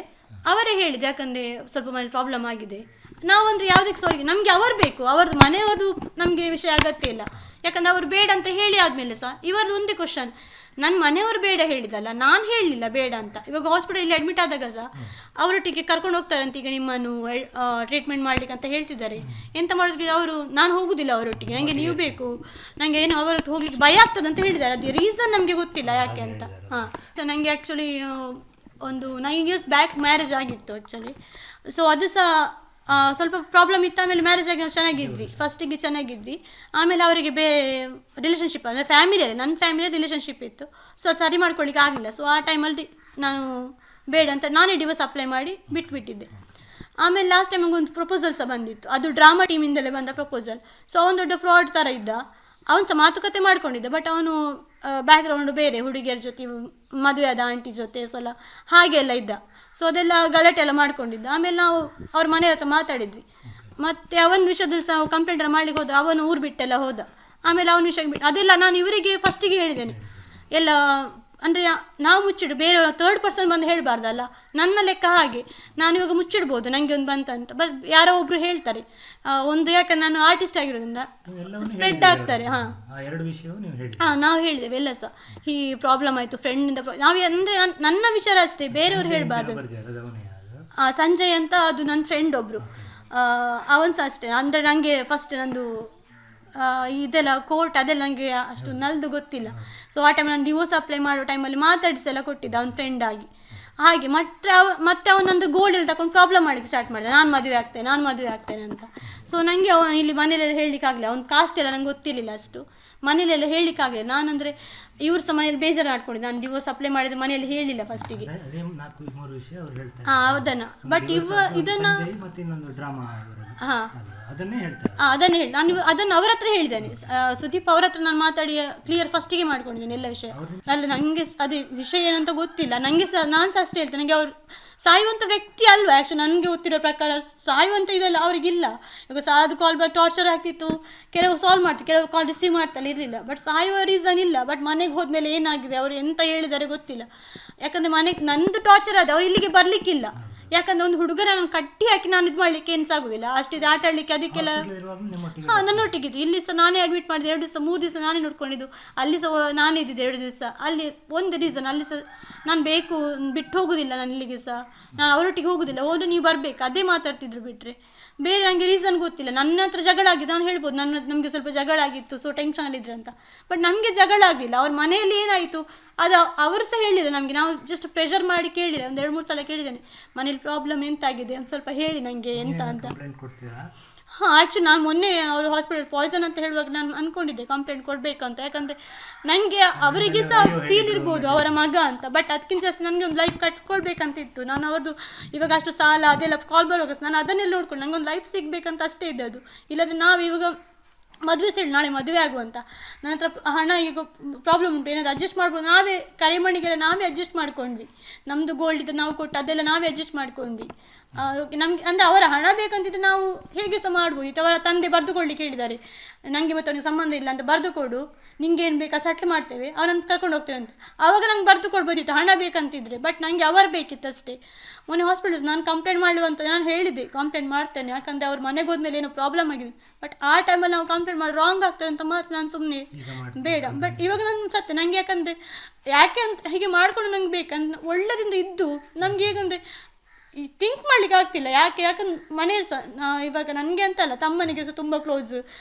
ಅವರೇ ಹೇಳಿದ್ದು. ಯಾಕಂದರೆ ಸ್ವಲ್ಪ ಮನೆ ಪ್ರಾಬ್ಲಮ್ ಆಗಿದೆ, ನಾವಂದರೆ ಯಾವುದಕ್ಕೆ ಸಾರಿಗೆ ನಮಗೆ ಅವರು ಬೇಕು, ಅವ್ರದ್ದು ಮನೆಯವ್ರದ್ದು ನಮಗೆ ವಿಷಯ ಅಗತ್ಯ ಇಲ್ಲ. ಯಾಕಂದರೆ ಅವರು ಬೇಡ ಅಂತ ಹೇಳಿ ಆದಮೇಲೆ ಸಹ ಇವರದ್ದು ಒಂದೇ ಕ್ವಶನ್, ನನ್ನ ಮನೆಯವರು ಬೇಡ ಹೇಳಿದಲ್ಲ, ನಾನು ಹೇಳಲಿಲ್ಲ ಬೇಡ ಅಂತ. ಇವಾಗ ಹಾಸ್ಪಿಟಲಲ್ಲಿ ಅಡ್ಮಿಟ್ ಆದಾಗ ಸಹ ಅವರೊಟ್ಟಿಗೆ ಕರ್ಕೊಂಡು ಹೋಗ್ತಾರಂತ, ಈಗ ನಿಮ್ಮನ್ನು ಟ್ರೀಟ್ಮೆಂಟ್ ಮಾಡಲಿಕ್ಕೆ ಅಂತ ಹೇಳ್ತಿದ್ದಾರೆ. ಎಂತ ಮಾಡೋದಕ್ಕೆ ಅವರು, ನಾನು ಹೋಗುದಿಲ್ಲ ಅವರೊಟ್ಟಿಗೆ, ನನಗೆ ನೀವು ಬೇಕು, ನನಗೆ ಏನು ಅವರದ್ದು ಹೋಗ್ಲಿಕ್ಕೆ ಭಯ ಆಗ್ತದೆ ಅಂತ ಹೇಳಿದ್ದಾರೆ. ಅದು ರೀಸನ್ ನಮಗೆ ಗೊತ್ತಿಲ್ಲ ಯಾಕೆ ಅಂತ. ನನಗೆ ಆ್ಯಕ್ಚುಲಿ ಒಂದು 9 years ಬ್ಯಾಕ್ ಮ್ಯಾರೇಜ್ ಆಗಿತ್ತು ಆ್ಯಕ್ಚುಲಿ. ಸೊ ಅದು ಸಹ ಸ್ವಲ್ಪ ಪ್ರಾಬ್ಲಮ್ ಇತ್ತು. ಆಮೇಲೆ ಮ್ಯಾರೇಜ್ ಆಗಿ ನಾವು ಚೆನ್ನಾಗಿದ್ವಿ, ಫಸ್ಟಿಗೆ ಚೆನ್ನಾಗಿದ್ವಿ. ಆಮೇಲೆ ಅವರಿಗೆ ರಿಲೇಷನ್ಶಿಪ್ ಅಂದರೆ ಫ್ಯಾಮಿಲಿಯಲ್ಲಿ, ನನ್ನ ಫ್ಯಾಮಿಲಿಯಲ್ಲಿ ರಿಲೇಷನ್ಶಿಪ್ ಇತ್ತು. ಸೊ ಅದು ಸರಿ ಮಾಡ್ಕೊಳ್ಳಿಕ್ಕೆ ಆಗಲಿಲ್ಲ. ಸೊ ಆ ಟೈಮಲ್ಲಿ ನಾನು ಬೇಡ ಅಂತ ನಾನೇ ಡಿವೋರ್ಸ್ ಅಪ್ಲೈ ಮಾಡಿ ಬಿಟ್ಬಿಟ್ಟಿದ್ದೆ. ಆಮೇಲೆ ಲಾಸ್ಟ್ ಟೈಮ್ ಒಂದು ಪ್ರಪೋಸಲ್ ಸಹ ಬಂದಿತ್ತು, ಅದು ಡ್ರಾಮಾ ಟೀಮಿಂದಲೇ ಬಂದ ಪ್ರಪೋಸಲ್. ಸೊ ಅವನು ದೊಡ್ಡ ಫ್ರಾಡ್ ಥರ ಇದ್ದ, ಅವನು ಸಹ ಮಾತುಕತೆ ಮಾಡ್ಕೊಂಡಿದ್ದ. ಬಟ್ ಅವನು ಬ್ಯಾಕ್ಗ್ರೌಂಡು ಬೇರೆ, ಹುಡುಗಿಯರ ಜೊತೆ, ಮದುವೆ ಆದ ಆಂಟಿ ಜೊತೆ ಸಲ ಹಾಗೆಲ್ಲ ಇದ್ದ. ಸೊ ಅದೆಲ್ಲ ಗಲಾಟೆ ಎಲ್ಲ ಮಾಡ್ಕೊಂಡಿದ್ದ. ಆಮೇಲೆ ನಾವು ಅವ್ರ ಮನೆ ಹತ್ರ ಮಾತಾಡಿದ್ವಿ. ಮತ್ತು ಅವನ ವಿಷಯದಲ್ಲಿ ಸಹ ಕಂಪ್ಲೇಂಟ್ ಎಲ್ಲ ಮಾಡ್ಲಿಕ್ಕೆ ಹೋದ, ಅವನು ಊರು ಬಿಟ್ಟೆಲ್ಲ ಹೋದ. ಆಮೇಲೆ ಅವನ ವಿಷಯ ಬಿಟ್ಟು ಅದೆಲ್ಲ ನಾನು ಇವರಿಗೆ ಫಸ್ಟಿಗೆ ಹೇಳಿದ್ದೇನೆ ಎಲ್ಲ. ಅಂದರೆ ನಾವು ಮುಚ್ಚಿಡು, ಬೇರೆ 3rd person ಬಂದು ಹೇಳಬಾರ್ದಲ್ಲ, ನನ್ನ ಲೆಕ್ಕ ಹಾಗೆ. ನಾನು ಇವಾಗ ಮುಚ್ಚಿಡ್ಬೋದು ನನಗೆ ಒಂದು ಬಂತಂತ, ಬಟ್ ಯಾರೋ ಒಬ್ಬರು ಹೇಳ್ತಾರೆ ಒಂದು, ಯಾಕಂದ್ರೆ ನಾನು ಆರ್ಟಿಸ್ಟ್ ಆಗಿರೋದ್ರಿಂದ ಸ್ಪ್ರೆಡ್ ಆಗ್ತಾರೆ. ನಾವು ಹೇಳಿದ್ದೇವೆ ಎಲ್ಲ ಸಹ, ಈ ಪ್ರಾಬ್ಲಮ್ ಆಯಿತು ಫ್ರೆಂಡಿಂದ. ನಾವು ಅಂದರೆ ನನ್ನ ವಿಚಾರ ಅಷ್ಟೇ, ಬೇರೆಯವ್ರು ಹೇಳಬಾರ್ದು. ಸಂಜಯ್ ಅಂತ, ಅದು ನನ್ನ ಫ್ರೆಂಡ್ ಒಬ್ಬರು, ಅವನು ಸಹ ಅಷ್ಟೇ. ಅಂದರೆ ನನಗೆ ಫಸ್ಟ್ ನಂದು ಇದೆಲ್ಲ ಕೋರ್ಟ್ ಅದೆಲ್ಲ ನನಗೆ ಅಷ್ಟು ನಲ್ದು ಗೊತ್ತಿಲ್ಲ. ಸೊ ಆ ಟೈಮ್ ನಾನು ಡಿವೋರ್ಸ್ ಅಪ್ಲೈ ಮಾಡೋ ಟೈಮಲ್ಲಿ ಮಾತಾಡಿಸೆಲ್ಲ ಕೊಟ್ಟಿದ್ದೆ ಅವ್ನ ಫ್ರೆಂಡ್ ಆಗಿ. ಹಾಗೆ ಮತ್ತೆ ಅವನೊಂದು ಗೋಲ್ಡ್ ಎಲ್ಲ ತಗೊಂಡು ಪ್ರಾಬ್ಲಮ್ ಮಾಡಲಿಕ್ಕೆ ಸ್ಟಾರ್ಟ್ ಮಾಡಿದೆ, ನಾನು ಮದುವೆ ಆಗ್ತೇನೆ ಅಂತ. ಸೊ ನನಗೆ ಇಲ್ಲಿ ಮನೇಲೆಲ್ಲ ಹೇಳಲಿಕ್ಕಾಗಲಿಲ್ಲ, ಅವ್ನ ಕಾಸ್ಟ್ ಎಲ್ಲ ನಂಗೆ ಗೊತ್ತಿರಲಿಲ್ಲ ಅಷ್ಟು, ಮನೇಲೆಲ್ಲ ಹೇಳಲಿಕ್ಕಾಗಲಿಲ್ಲ. ನಾನಂದರೆ ಇವ್ರು ಸಹ ಮನೇಲಿ ಬೇಜಾರು ಮಾಡ್ಕೊಂಡಿದ್ದೆ, ನಾನು ಡಿವೋರ್ಸ್ ಅಪ್ಲೈ ಮಾಡಿದ್ದು ಮನೇಲಿ ಹೇಳಿಲ್ಲ ಫಸ್ಟಿಗೆ. ಅದನ್ನು ಬಟ್ ಇದನ್ನು ಹಾಂ ಅದನ್ನೇ ಹೇಳಿ ನಾನು ಅದನ್ನು ಅವ್ರ ಹತ್ರ ಹೇಳಿದ್ದೇನೆ, ಸುದೀಪ್ ಅವ್ರ ಹತ್ರ ನಾನು ಮಾತಾಡಿ ಕ್ಲಿಯರ್ ಫಸ್ಟಿಗೆ ಮಾಡ್ಕೊಂಡಿದ್ದೇನೆ ಎಲ್ಲ ವಿಷಯ. ಅಲ್ಲ ನನಗೆ ಅದೇ ವಿಷಯ ಏನಂತ ಗೊತ್ತಿಲ್ಲ, ನನಗೆ ಸಹ ನಾನು ಸಹ ಅಷ್ಟೇ ಹೇಳ್ತೇನೆ, ನನಗೆ ಅವ್ರು ಸಾಯುವಂಥ ವ್ಯಕ್ತಿ ಅಲ್ವಾ ಆ್ಯಕ್ಚುಲಿ ನನಗೆ ಗೊತ್ತಿರೋ ಪ್ರಕಾರ ಸಾಯುವಂಥ ಇದೆಲ್ಲ ಅವ್ರಿಗಿಲ್ಲ. ಈಗ ಅದು ಕಾಲ್ ಟಾರ್ಚರ್ ಆಗ್ತಿತ್ತು, ಕೆಲವು ಸಾಲ್ವ್ ಮಾಡ್ತಿತ್ತು, ಕೆಲವು ಕಾಲ್ ರಿಸೀವ್ ಮಾಡ್ತಲ್ಲ ಇರಲಿಲ್ಲ, ಬಟ್ ಸಾಯುವ ರೀಸನ್ ಇಲ್ಲ. ಬಟ್ ಮನೆಗೆ ಹೋದ್ಮೇಲೆ ಏನಾಗಿದೆ ಅವರು ಎಂತ ಹೇಳಿದ್ದಾರೆ ಗೊತ್ತಿಲ್ಲ, ಯಾಕಂದರೆ ಮನೆಗೆ ನಂದು ಟಾರ್ಚರ್ ಆದ ಅವ್ರು ಇಲ್ಲಿಗೆ ಬರಲಿಕ್ಕಿಲ್ಲ. ಯಾಕಂದರೆ ಒಂದು ಹುಡುಗರ ನಾನು ಕಟ್ಟಿ ಹಾಕಿ ನಾನು ಇದು ಮಾಡಲಿಕ್ಕೆ ಏನ್ಸಾಗೋದಿಲ್ಲ, ಅಷ್ಟಿದೆ ಆಟ ಆಡಲಿಕ್ಕೆ ಅದಕ್ಕೆಲ್ಲ. ಹಾಂ ನನ್ನೊಟ್ಟಿಗಿದ್ದು ಇಲ್ಲಿ ಸಹ ನಾನೇ ಅಡ್ಮಿಟ್ ಮಾಡಿದೆ, 2 ದಿವಸ 3 ದಿವಸ ನಾನೇ ನೋಡ್ಕೊಂಡಿದ್ದು, ಅಲ್ಲಿ ಸಹ ನಾನೇ ಇದ್ದಿದ್ದೆ 2 ದಿವಸ. ಅಲ್ಲಿ ಒಂದು ರೀಸನ್, ಅಲ್ಲಿ ಸಹ ನಾನು ಬೇಕು ಬಿಟ್ಟು ಹೋಗೋದಿಲ್ಲ, ನಾನು ಇಲ್ಲಿಗೆ ಸಹ ನಾನು ಅವರೊಟ್ಟಿಗೆ ಹೋಗೋದಿಲ್ಲ, ಹೋದ್ರೆ ನೀವು ಬರಬೇಕು ಅದೇ ಮಾತಾಡ್ತಿದ್ರು ಬಿಟ್ಟರೆ ಬೇರೆ ನನಗೆ ರೀಸನ್ ಗೊತ್ತಿಲ್ಲ. ನನ್ನ ಹತ್ರ ಜಗಳ ಆಗಿದೆ ನಾನು ಹೇಳ್ಬೋದು, ನಮಗೆ ಸ್ವಲ್ಪ ಜಗಳ ಆಗಿತ್ತು, ಸೊ ಟೆನ್ಷನಲ್ಲಿದ್ರೆ ಅಂತ. ಬಟ್ ನಮಗೆ ಜಗಳ ಆಗಲಿಲ್ಲ, ಅವ್ರ ಮನೆಯಲ್ಲಿ ಏನಾಯಿತು ಅದು ಅವರು ಸಹ ಹೇಳಿಲ್ಲ ನಮಗೆ, ನಾವು ಜಸ್ಟ್ ಪ್ರೆಷರ್ ಮಾಡಿ ಕೇಳಿಲ್ಲ, ಒಂದು 2-3 ಸಲ ಕೇಳಿದ್ದೇನೆ ಮನೇಲಿ ಪ್ರಾಬ್ಲಮ್ ಎಂತಾಗಿದೆ ಒಂದು ಸ್ವಲ್ಪ ಹೇಳಿ ನನಗೆ ಎಂತ ಅಂತ. ಹಾಂ ಆ್ಯಕ್ಚುಲಿ ನಾನು ಮೊನ್ನೆ ಅವರು ಹಾಸ್ಪಿಟಲ್ ಪಾಯ್ಸನ್ ಅಂತ ಹೇಳುವಾಗ ನಾನು ಅಂದ್ಕೊಂಡಿದ್ದೆ ಕಂಪ್ಲೇಂಟ್ ಕೊಡಬೇಕಂತ, ಯಾಕಂದರೆ ನನಗೆ ಅವರಿಗೆ ಸಹ ಫೀಲ್ ಇರ್ಬೋದು ಅವರ ಮಗ ಅಂತ. ಬಟ್ ಅದಕ್ಕಿಂತ ಜಾಸ್ತಿ ನನಗೆ ಒಂದು ಲೈಫ್ ಕಟ್ಕೊಳ್ಬೇಕಂತಿತ್ತು. ನಾನು ಅವ್ರದ್ದು ಇವಾಗ ಅಷ್ಟು ಸಾಲ ಅದೆಲ್ಲ ಕಾಲ್ ಬರುವಾಗ ನಾನು ಅದನ್ನೆಲ್ಲ ನೋಡ್ಕೊಂಡು ನನಗೆ ಒಂದು ಲೈಫ್ ಸಿಗಬೇಕಂತ ಅಷ್ಟೇ ಇದೆ ಅದು. ಇಲ್ಲಾಂದರೆ ನಾವು ಇವಾಗ ಮದುವೆ ಸೈಡ್ ನಾಳೆ ಮದುವೆ ಆಗುವಂತ, ನನ್ನ ಹತ್ರ ಹಣ ಈಗ ಪ್ರಾಬ್ಲಮ್ ಉಂಟು, ಏನಾದರೂ ಅಡ್ಜಸ್ಟ್ ಮಾಡ್ಬೋದು, ನಾವೇ ಕರೆಮಣಿಗೆಲ್ಲ ನಾವೇ ಅಡ್ಜಸ್ಟ್ ಮಾಡ್ಕೊಂಡ್ವಿ, ನಮ್ಮದು ಗೋಲ್ಡ್ ಇದ್ದು ನಾವು ಕೊಟ್ಟು ಅದೆಲ್ಲ ನಾವೇ ಅಡ್ಜಸ್ಟ್ ಮಾಡ್ಕೊಂಡ್ವಿ. ನಮಗೆ ಅಂದರೆ ಅವರ ಹಣ ಬೇಕಂತಿದ್ರೆ ನಾವು ಹೇಗೆ ಸಹ ಮಾಡ್ಬೋದು. ಅವರ ತಂದೆ ಬರೆದುಕೊಳ್ಳಿಕ್ಕೆ ಹೇಳಿದ್ದಾರೆ, ನನಗೆ ಮತ್ತು ಅವನಿಗೆ ಸಂಬಂಧ ಇಲ್ಲ ಅಂತ ಬರೆದು ಕೊಡು, ನಿಂಗೆ ಏನು ಬೇಕಾ ಸೆಟ್ಲ್ ಮಾಡ್ತೇವೆ, ಅವನನ್ನು ಕರ್ಕೊಂಡು ಹೋಗ್ತೇವೆ ಅಂತ. ಆವಾಗ ನಂಗೆ ಬರೆದು ಕೊಡ್ಬೋದಿತ್ತು ಹಣ ಬೇಕಂತಿದ್ರೆ, ಬಟ್ ನನಗೆ ಅವರು ಬೇಕಿತ್ತು ಅಷ್ಟೇ. ಮೊನ್ನೆ ಹಾಸ್ಪಿಟಲ್ಸ್ ನಾನು ಕಂಪ್ಲೇಂಟ್ ಮಾಡುವಂತ ನಾನು ಹೇಳಿದೆ, ಕಂಪ್ಲೇಂಟ್ ಮಾಡ್ತೇನೆ ಯಾಕಂದರೆ ಅವ್ರ ಮನೆಗೆ ಹೋದ್ಮೇಲೆ ಏನೋ ಪ್ರಾಬ್ಲಮ್ ಆಗಿದೆ. ಬಟ್ ಆ ಟೈಮಲ್ಲಿ ನಾವು ಕಂಪ್ಲೇಂಟ್ ಮಾಡಿ ರಾಂಗ್ ಆಗ್ತದೆ ಅಂತ ಮಾತ್ರ ನಾನು ಸುಮ್ಮನೆ ಬೇಡ. ಬಟ್ ಇವಾಗ ನಾನು ಸತ್ಯ ನನಗೆ ಯಾಕೆ ಅಂತ ಹೀಗೆ ಮಾಡ್ಕೊಂಡು ನಂಗೆ ಬೇಕಂತ ಒಳ್ಳೆದಿಂದ ಇದ್ದು ನಮ್ಗೆ ಹೇಗಂದರೆ ಥಿಂಕ್ ಮಾಡ್ಲಿಕ್ಕೆ ಆಗ್ತಿಲ್ಲ. ಯಾಕಂದ್ರೆ ಮನೆ ಸಹ ಇವಾಗ ನನಗೆ ಅಂತಲ್ಲ ತಮ್ಮನಿಗೆ ಸಹ ತುಂಬ ಕ್ಲೋಸ್,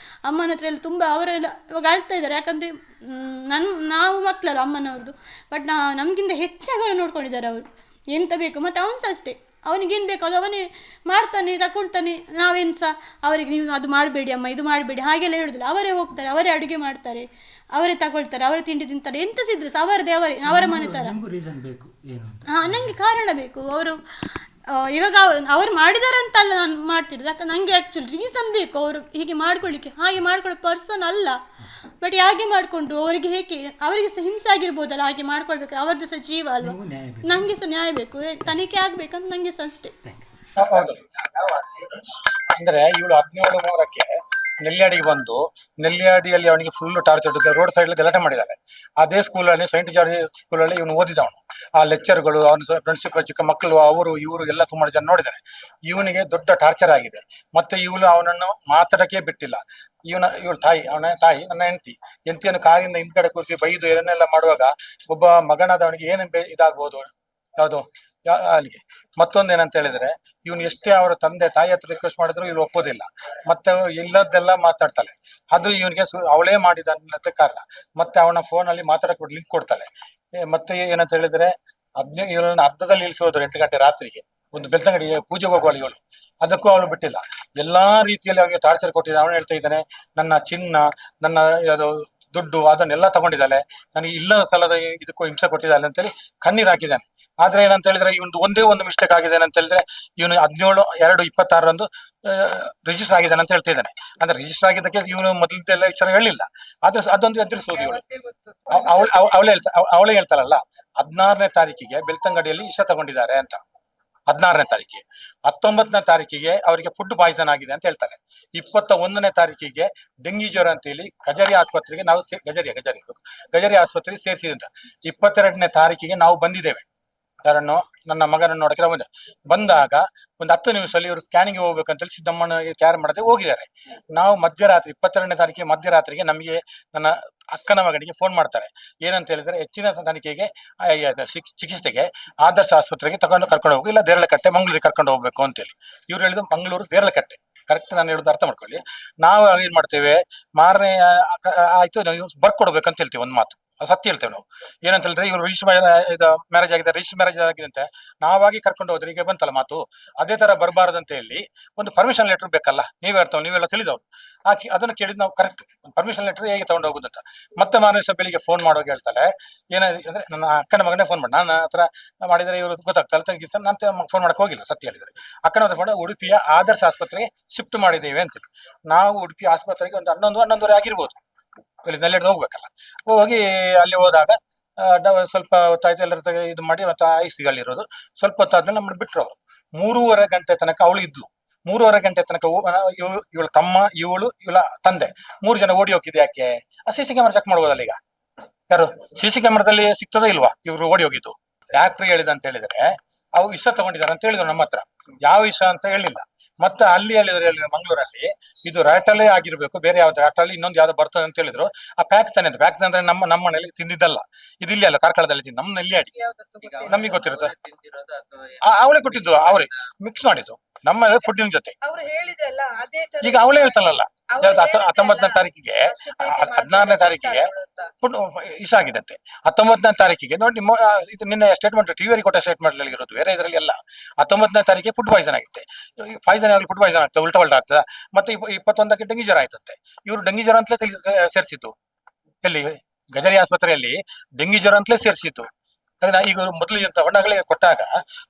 ಅಮ್ಮನ ಹತ್ರ ಎಲ್ಲ ತುಂಬ ಅವರೆಲ್ಲ ಇವಾಗ ಆಳ್ತಾ ಇದ್ದಾರೆ. ಯಾಕಂದರೆ ನಾವು ಮಕ್ಕಳಲ್ಲ ಅಮ್ಮನವ್ರದ್ದು, ಬಟ್ ನಮಗಿಂತ ಹೆಚ್ಚಾಗಿ ನೋಡ್ಕೊಂಡಿದ್ದಾರೆ ಅವರು, ಎಂತ ಬೇಕು. ಮತ್ತು ಅವನು ಸಹ ಅಷ್ಟೇ, ಅವನಿಗೇನು ಬೇಕು ಅದು ಅವನೇ ಮಾಡ್ತಾನೆ ತಗೊಳ್ತಾನೆ. ನಾವೇನು ಸಹ ಅವರಿಗೆ ನೀವು ಅದು ಮಾಡಬೇಡಿ ಅಮ್ಮ ಇದು ಮಾಡಬೇಡಿ ಹಾಗೆಲ್ಲ ಹೇಳೋದಿಲ್ಲ, ಅವರೇ ಹೋಗ್ತಾರೆ, ಅವರೇ ಅಡುಗೆ ಮಾಡ್ತಾರೆ, ಅವರೇ ತಗೊಳ್ತಾರೆ, ಅವರೇ ತಿಂಡಿ ತಿಂತಾರೆ, ಎಂತ ಸಿದ್ರೆ ಸಹ ಅವರದೇ ಅವರ ಮನೆ ಥರ. ಹಾಂ ನನಗೆ ಕಾರಣ ಬೇಕು. ಅವರು ಇವಾಗ ಅವ್ರು ಮಾಡಿದಾರೆ ಅಂತಲ್ಲ ನಾನು ಮಾಡ್ತಿರೋದು, ಯಾಕಂದ್ರೆ ನನಗೆ ಆ್ಯಕ್ಚುಲಿ ರೀಸನ್ ಬೇಕು ಅವರು ಹೀಗೆ ಮಾಡ್ಕೊಳ್ಳಿಕ್ಕೆ. ಹಾಗೆ ಮಾಡ್ಕೊಳ್ಳೋ ಪರ್ಸನ್ ಅಲ್ಲ, ಬಟ್ ಹಾಗೆ ಮಾಡಿಕೊಂಡು ಅವರಿಗೆ ಹೇಗೆ ಅವರಿಗೆ ಸಹ ಹಿಂಸೆ ಆಗಿರ್ಬೋದಲ್ಲ, ಹಾಗೆ ಮಾಡ್ಕೊಳ್ಬೇಕು, ಅವ್ರದ್ದು ಸಹ ಜೀವ ಅಲ್ವಾ, ನನಗೆ ಸಹ ನ್ಯಾಯ ಬೇಕು, ತನಿಖೆ ಆಗ್ಬೇಕಂತ ನನಗೆ ಸಹ ಅಷ್ಟೇ. ಹೌದು, ಅಂದ್ರೆ ಇವಳು 17/3 ನೆಲ್ಯಾಡಿಗೆ ಬಂದು ನೆಲ್ಯಾಡಿಯಲ್ಲಿ ಅವನಿಗೆ ಫುಲ್ ಟಾರ್ಚರ್, ರೋಡ್ ಸೈಡ್ ಗಲಾಟೆ ಮಾಡಿದ್ದಾರೆ. ಅದೇ ಸ್ಕೂಲಲ್ಲಿ ಸೈಂಟ್ ಜಾರ್ಜ್ ಸ್ಕೂಲಲ್ಲಿ ಇವನು ಓದಿದವನು. ಆ ಲೆಕ್ಚರ್ಗಳು ಅವನ ಫ್ರೆಂಡ್ಶಿಪ್ ಚಿಕ್ಕ ಮಕ್ಕಳು ಅವರು ಇವರು ಎಲ್ಲ ಸುಮಾರು ಜನ ನೋಡಿದ್ದಾರೆ. ಇವನಿಗೆ ದೊಡ್ಡ ಟಾರ್ಚರ್ ಆಗಿದೆ. ಮತ್ತೆ ಇವಳು ಅವನನ್ನು ಮಾತಾಡಕ್ಕೆ ಬಿಟ್ಟಿಲ್ಲ. ಇವಳು ತಾಯಿ, ಅವನ ತಾಯಿ ನನ್ನ ಹೆಂಡತಿಯನ್ನು ಕಾರಿಂದ ಹಿಂದ್ಗಡೆ ಕೂರಿಸಿ ಬೈದು ಇದನ್ನೆಲ್ಲ ಮಾಡುವಾಗ ಒಬ್ಬ ಮಗನಾದವನಿಗೆ ಏನು ಇದಾಗ್ಬೋದು ಯಾವುದು ಅಲ್ಲಿಗೆ. ಮತ್ತೊಂದು ಏನಂತ ಹೇಳಿದ್ರೆ ಇವನು ಎಷ್ಟೇ ಅವರ ತಂದೆ ತಾಯಿ ಹತ್ರ ರಿಕ್ವೆಸ್ಟ್ ಮಾಡಿದ್ರು ಇವ್ರು ಒಪ್ಪೋದಿಲ್ಲ. ಮತ್ತೆ ಇಲ್ಲದೆಲ್ಲ ಮಾತಾಡ್ತಾಳೆ, ಅದು ಇವನಿಗೆ ಅವಳೇ ಮಾಡಿದ ಕಾರಣ. ಮತ್ತೆ ಅವನ ಫೋನಲ್ಲಿ ಮಾತಾಡಕ್ಕೆ ಲಿಂಕ್ ಕೊಡ್ತಾಳೆ. ಮತ್ತೆ ಏನಂತ ಹೇಳಿದ್ರೆ ಇವಳನ್ನ ಅರ್ಧದಲ್ಲಿ ಇಳಿಸಿ ಹೋದ್ರು 8 ಗಂಟೆ ರಾತ್ರಿಗೆ, ಒಂದು ಬೆಳ್ತಂಗಡಿ ಪೂಜೆಗೆ ಹೋಗುವಳು ಇವಳು. ಅದಕ್ಕೂ ಅವಳು ಬಿಟ್ಟಿಲ್ಲ. ಎಲ್ಲಾ ರೀತಿಯಲ್ಲಿ ಅವನಿಗೆ ಟಾರ್ಚರ್ ಕೊಟ್ಟಿದ್ದ. ಅವನು ಹೇಳ್ತಾ ಇದ್ದಾನೆ, ನನ್ನ ಚಿನ್ನ, ನನ್ನ ಅದು ದುಡ್ಡು ಅದನ್ನೆಲ್ಲ ತಗೊಂಡಿದ್ದಾಳೆ, ನನಗೆ ಇಲ್ಲ ಸಲದ ಇದಕ್ಕೂ ಹಿಂಸೆ ಕೊಟ್ಟಿದ್ದಾಳೆ ಅಂತೇಳಿ ಕಣ್ಣೀರು ಹಾಕಿದ್ದಾನೆ. ಆದ್ರೆ ಏನಂತ ಹೇಳಿದ್ರೆ ಇವನು ಒಂದೇ ಒಂದು ಮಿಸ್ಟೇಕ್ ಆಗಿದೆ ಅಂತ ಹೇಳಿದ್ರೆ, ಇವನು 17/2/26 ರಿಜಿಸ್ಟರ್ ಆಗಿದ್ದಾನೆ ಅಂತ ಹೇಳ್ತಾ ಇದ್ದಾನೆ. ಅಂದ್ರೆ ರಿಜಿಸ್ಟರ್ ಆಗಿದ್ದಕ್ಕೆ ಇವನು ಮೊದಲಿದ್ದೆಲ್ಲ ವಿಚಾರ ಹೇಳಿಲ್ಲ. ಆದ್ರೆ ಅದೊಂದು ತಿಳಿಸೋದು ಇವಳು ಅವಳೇ ಹೇಳ್ತಾಳಲ್ಲ, 16ನೇ ತಾರೀಕಿಗೆ ಬೆಳ್ತಂಗಡಿಯಲ್ಲಿ ವಿಷ ತಗೊಂಡಿದ್ದಾರೆ ಅಂತ. 16ನೇ ತಾರೀಕಿಗೆ, 19ನೇ ತಾರೀಕಿಗೆ ಅವರಿಗೆ ಫುಡ್ ಪಾಯ್ಸನ್ ಆಗಿದೆ ಅಂತ ಹೇಳ್ತಾರೆ. 21ನೇ ತಾರೀಕಿಗೆ ಡೆಂಗಿ ಜ್ವರ ಅಂತ ಹೇಳಿ ಗಜರಿ ಆಸ್ಪತ್ರೆಗೆ ನಾವು ಗಜರಿ ಆಸ್ಪತ್ರೆಗೆ ಸೇರಿಸಿದಂತ. 22ನೇ ತಾರೀಕಿಗೆ ನಾವು ಬಂದಿದ್ದೇವೆ. ಯಾರನ್ನು ನನ್ನ ಮಗನನ್ನು ನೋಡಕ್ಕೆ ಬಂದೆ. ಬಂದಾಗ ಒಂದು 10 ನಿಮಿಷದಲ್ಲಿ ಇವರು ಸ್ಕ್ಯಾನಿಂಗ್ ಹೋಗ್ಬೇಕಂತೇಳಿ ಸಿದ್ದಮ್ಮನಿಗೆ ಕ್ಯಾರ್ ಮಾಡದೆ ಹೋಗಿದ್ದಾರೆ. ನಾವು ಮಧ್ಯರಾತ್ರಿ 22ನೇ ತಾರೀಕಿಗೆ ಮಧ್ಯರಾತ್ರಿಗೆ ನಮಗೆ ನನ್ನ ಅಕ್ಕನ ಮಗನಿಗೆ ಫೋನ್ ಮಾಡ್ತಾರೆ. ಏನಂತ ಹೇಳಿದ್ರೆ ಹೆಚ್ಚಿನ ತನಿಖೆಗೆ ಚಿಕಿತ್ಸೆಗೆ ಆದರ್ಶ ಆಸ್ಪತ್ರೆಗೆ ಕರ್ಕೊಂಡು ಹೋಗಿ, ಇಲ್ಲ ದೇರಳಕಟ್ಟೆ ಮಂಗಳೂರಿಗೆ ಕರ್ಕೊಂಡು ಹೋಗ್ಬೇಕು ಅಂತೇಳಿ. ಇವ್ರು ಹೇಳಿದ್ರು ಮಂಗಳೂರು ದೇರಳಕಟ್ಟೆ. ಕರೆಕ್ಟ್ ನಾನು ಹೇಳುದು ಅರ್ಥ ಮಾಡ್ಕೊಳ್ಳಿ. ನಾವು ಏನ್ ಮಾಡ್ತೇವೆ, ಮಾರನೇ ಆಯ್ತು ನಾವು ಬರ್ಕೊಡ್ಬೇಕಂತ ಹೇಳ್ತೇವೆ. ಒಂದು ಮಾತು ಸತ್ಯ ಹೇಳ್ತೇವೆ ನಾವು. ಏನಂತ ಹೇಳಿದ್ರೆ ಇವರು ಇದು ಮ್ಯಾರೇಜ್ ಆಗಿದೆ, ರಿಜಿಸ್ಟರ್ ಮ್ಯಾರೇಜ್ ಆಗಿದೆ ಅಂತ ನಾವಾಗಿ ಕರ್ಕೊಂಡು ಹೋದ್ರೆ ಈಗ ಬಂತಲ್ಲ ಮಾತು, ಅದೇ ತರ ಬರಬಾರದು ಅಂತ ಹೇಳಿ ಒಂದು ಪರ್ಮಿಷನ್ ಲೆಟರ್ ಬೇಕಲ್ಲ. ನೀವೆಲ್ಲ ತಿಳಿದವ್ರು ಹಾಕಿ ಅದನ್ನು ಕೇಳಿದ್ ನಾವು. ಕರೆಕ್ಟ್ ಪರ್ಮಿಷನ್ ಲೆಟರ್ ಹೇಗೆ ತಗೊಂಡು ಹೋಗುದಂತ. ಮತ್ತೆ ಮಾರನೇ ದಿವಸ ಬೆಳಿಗ್ಗೆ ಫೋನ್ ಮಾಡೋಗಿ ಹೇಳ್ತಾರೆ, ಏನಾದ್ರೆ ಅಂದ್ರೆ ನನ್ನ ಅಕ್ಕನ ಮಗನೇ ಫೋನ್ ಮಾಡಿ, ನನ್ನ ಹತ್ರ ಮಾಡಿದ್ರೆ ಇವರು ಗೊತ್ತಾಗ್ತಲ್ಲ ತನಗಿಂತ ನಾನು ಫೋನ್ ಮಾಡಕ್ ಹೋಗಿಲ್ಲ, ಸತ್ಯ ಹೇಳಿದ್ರೆ. ಅಕ್ಕನ ಹತ್ರ ಫೋನ್ ಉಡುಪಿಯ ಆದರ್ಶ ಆಸ್ಪತ್ರೆಗೆ ಶಿಫ್ಟ್ ಮಾಡಿದ್ದೇವೆ ಅಂತೇಳಿ. ನಾವು ಉಡುಪಿ ಆಸ್ಪತ್ರೆಗೆ ಒಂದು 11-11:30 ಆಗಿರ್ಬೋದು, ಇಲ್ಲಿ ನೆಲ್ಲೆಡ್ ಹೋಗ್ಬೇಕಲ್ಲ. ಹೋಗಿ ಅಲ್ಲಿ ಹೋದಾಗ ಸ್ವಲ್ಪ ಹೊತ್ತಾಯ್ತು, ಎಲ್ಲರ ಇದು ಮಾಡಿ ಮತ್ತೆ ಐಸಿಗೆ ಅಲ್ಲಿರೋದು. ಸ್ವಲ್ಪ ಹೊತ್ತಾದ್ಮೇಲೆ ನಮ್ಮನ್ನು ಬಿಟ್ರು ಅವರು. 3:30 ಗಂಟೆ ತನಕ ಅವಳು ಇದ್ಲು. 3:30 ಗಂಟೆ ತನಕ ಇವಳ ತಮ್ಮ, ಇವಳ ತಂದೆ 3 ಜನ ಓಡಿ ಹೋಗಿದ್ದು. ಯಾಕೆ? CC ಕ್ಯಾಮರಾ ಚೆಕ್ ಮಾಡ್ಬೋದಲ್ಲ ಈಗ. ಯಾರು CC ಕ್ಯಾಮರಾದಲ್ಲಿ ಸಿಗ್ತದ ಇಲ್ವಾ ಇವ್ರು ಓಡಿ ಹೋಗಿದ್ದು? ಡಾಕ್ಟ್ರ್ ಹೇಳಿದ ಅಂತ ಹೇಳಿದ್ರೆ ಅವು ವಿಷ ತಗೊಂಡಿದ್ದಾರೆ ಅಂತ ಹೇಳಿದ್ರು ನಮ್ಮ ಹತ್ರ. ಯಾವ ವಿಷ ಅಂತ ಹೇಳಿಲ್ಲ. ಮತ್ತೆ ಅಲ್ಲಿ ಹೇಳಿದ್ರೆ ಮಂಗಳೂರಲ್ಲಿ ಇದು ರ್ಯಾಟಲ್ಲೇ ಆಗಿರ್ಬೇಕು, ಬೇರೆ ಯಾವ್ದು ರ್ಯಾಟಲ್ಲಿ ಇನ್ನೊಂದು ಯಾವ್ದು ಬರ್ತದೆ ಅಂತ ಹೇಳಿದ್ರು. ಆ ಪ್ಯಾಕ್ ತಾನೆ ಅಂತ. ಪ್ಯಾಕ್ ಅಂದ್ರೆ ನಮ್ಮ ಮನೇಲಿ ತಿಂದಿದ್ದಲ್ಲ, ಇದು ಇಲ್ಲಿ ಅಲ್ಲ ಕಾರ್ಕಳದಲ್ಲಿ ತಿಂದು ನಮ್ಮ ನೆಲ್ಲಿ ಅಡಿ ನಮಗೆ ಗೊತ್ತಿರುತ್ತೆ. ಅವಳೇ ಕೊಟ್ಟಿದ್ದು, ಅವರೇ ಮಿಕ್ಸ್ ಮಾಡಿದ್ದು ನಮ್ಮ ಫುಡ್ಡಿನ ಜೊತೆ. ಈಗ ಅವಳೇ ಹೇಳ್ತಾಳಲ್ಲ, 19ನೇ ತಾರೀಕಿಗೆ 16ನೇ ತಾರೀಕಿಗೆ ಫುಡ್ ಇಷ್ಟ ಆಗಿದಂತೆ. 19ನೇ ತಾರೀಕಿಗೆ ನೋಡಿ, ಇದು ನಿನ್ನೆ ಸ್ಟೇಟ್ಮೆಂಟ್ ಟಿವಿಯಲ್ಲಿ ಕೊಟ್ಟ ಸ್ಟೇಟ್ಮೆಂಟ್ ಅಲ್ಲಿ ಇರೋದು, ಬೇರೆ ಇದರಲ್ಲಿ ಎಲ್ಲ. 19ನೇ ತಾರೀಕಿಗೆ ಫುಡ್ ಪಾಯ್ಸನ್ ಆಗುತ್ತೆ. ಪಾಯ್ಸನ್ ಆಗಲಿ ಫುಡ್ ಪಾಯ್ಸನ್ ಆಗ್ತದೆ, ಉಲ್ಟಾ ಆಗ್ತದೆ. ಮತ್ತೆ 21ಕ್ಕೆ ಡೆಂಗಿ ಜ್ವರ ಆಯ್ತಂತೆ. ಇವರು ಡೆಂಗಿ ಜ್ವರ ಅಂತಲೇ ಸೇರಿಸಿದ್ದು. ಎಲ್ಲಿ? ಗಜರಿ ಆಸ್ಪತ್ರೆಯಲ್ಲಿ ಡೆಂಗಿ ಜ್ವರ ಅಂತಲೇ ಸೇರಿಸಿದ್ದು. ಈಗ ಮೊದಲು ಅಂತ ಹೊಣ್ಣಗಳೇ ಕೊಟ್ಟಾಗ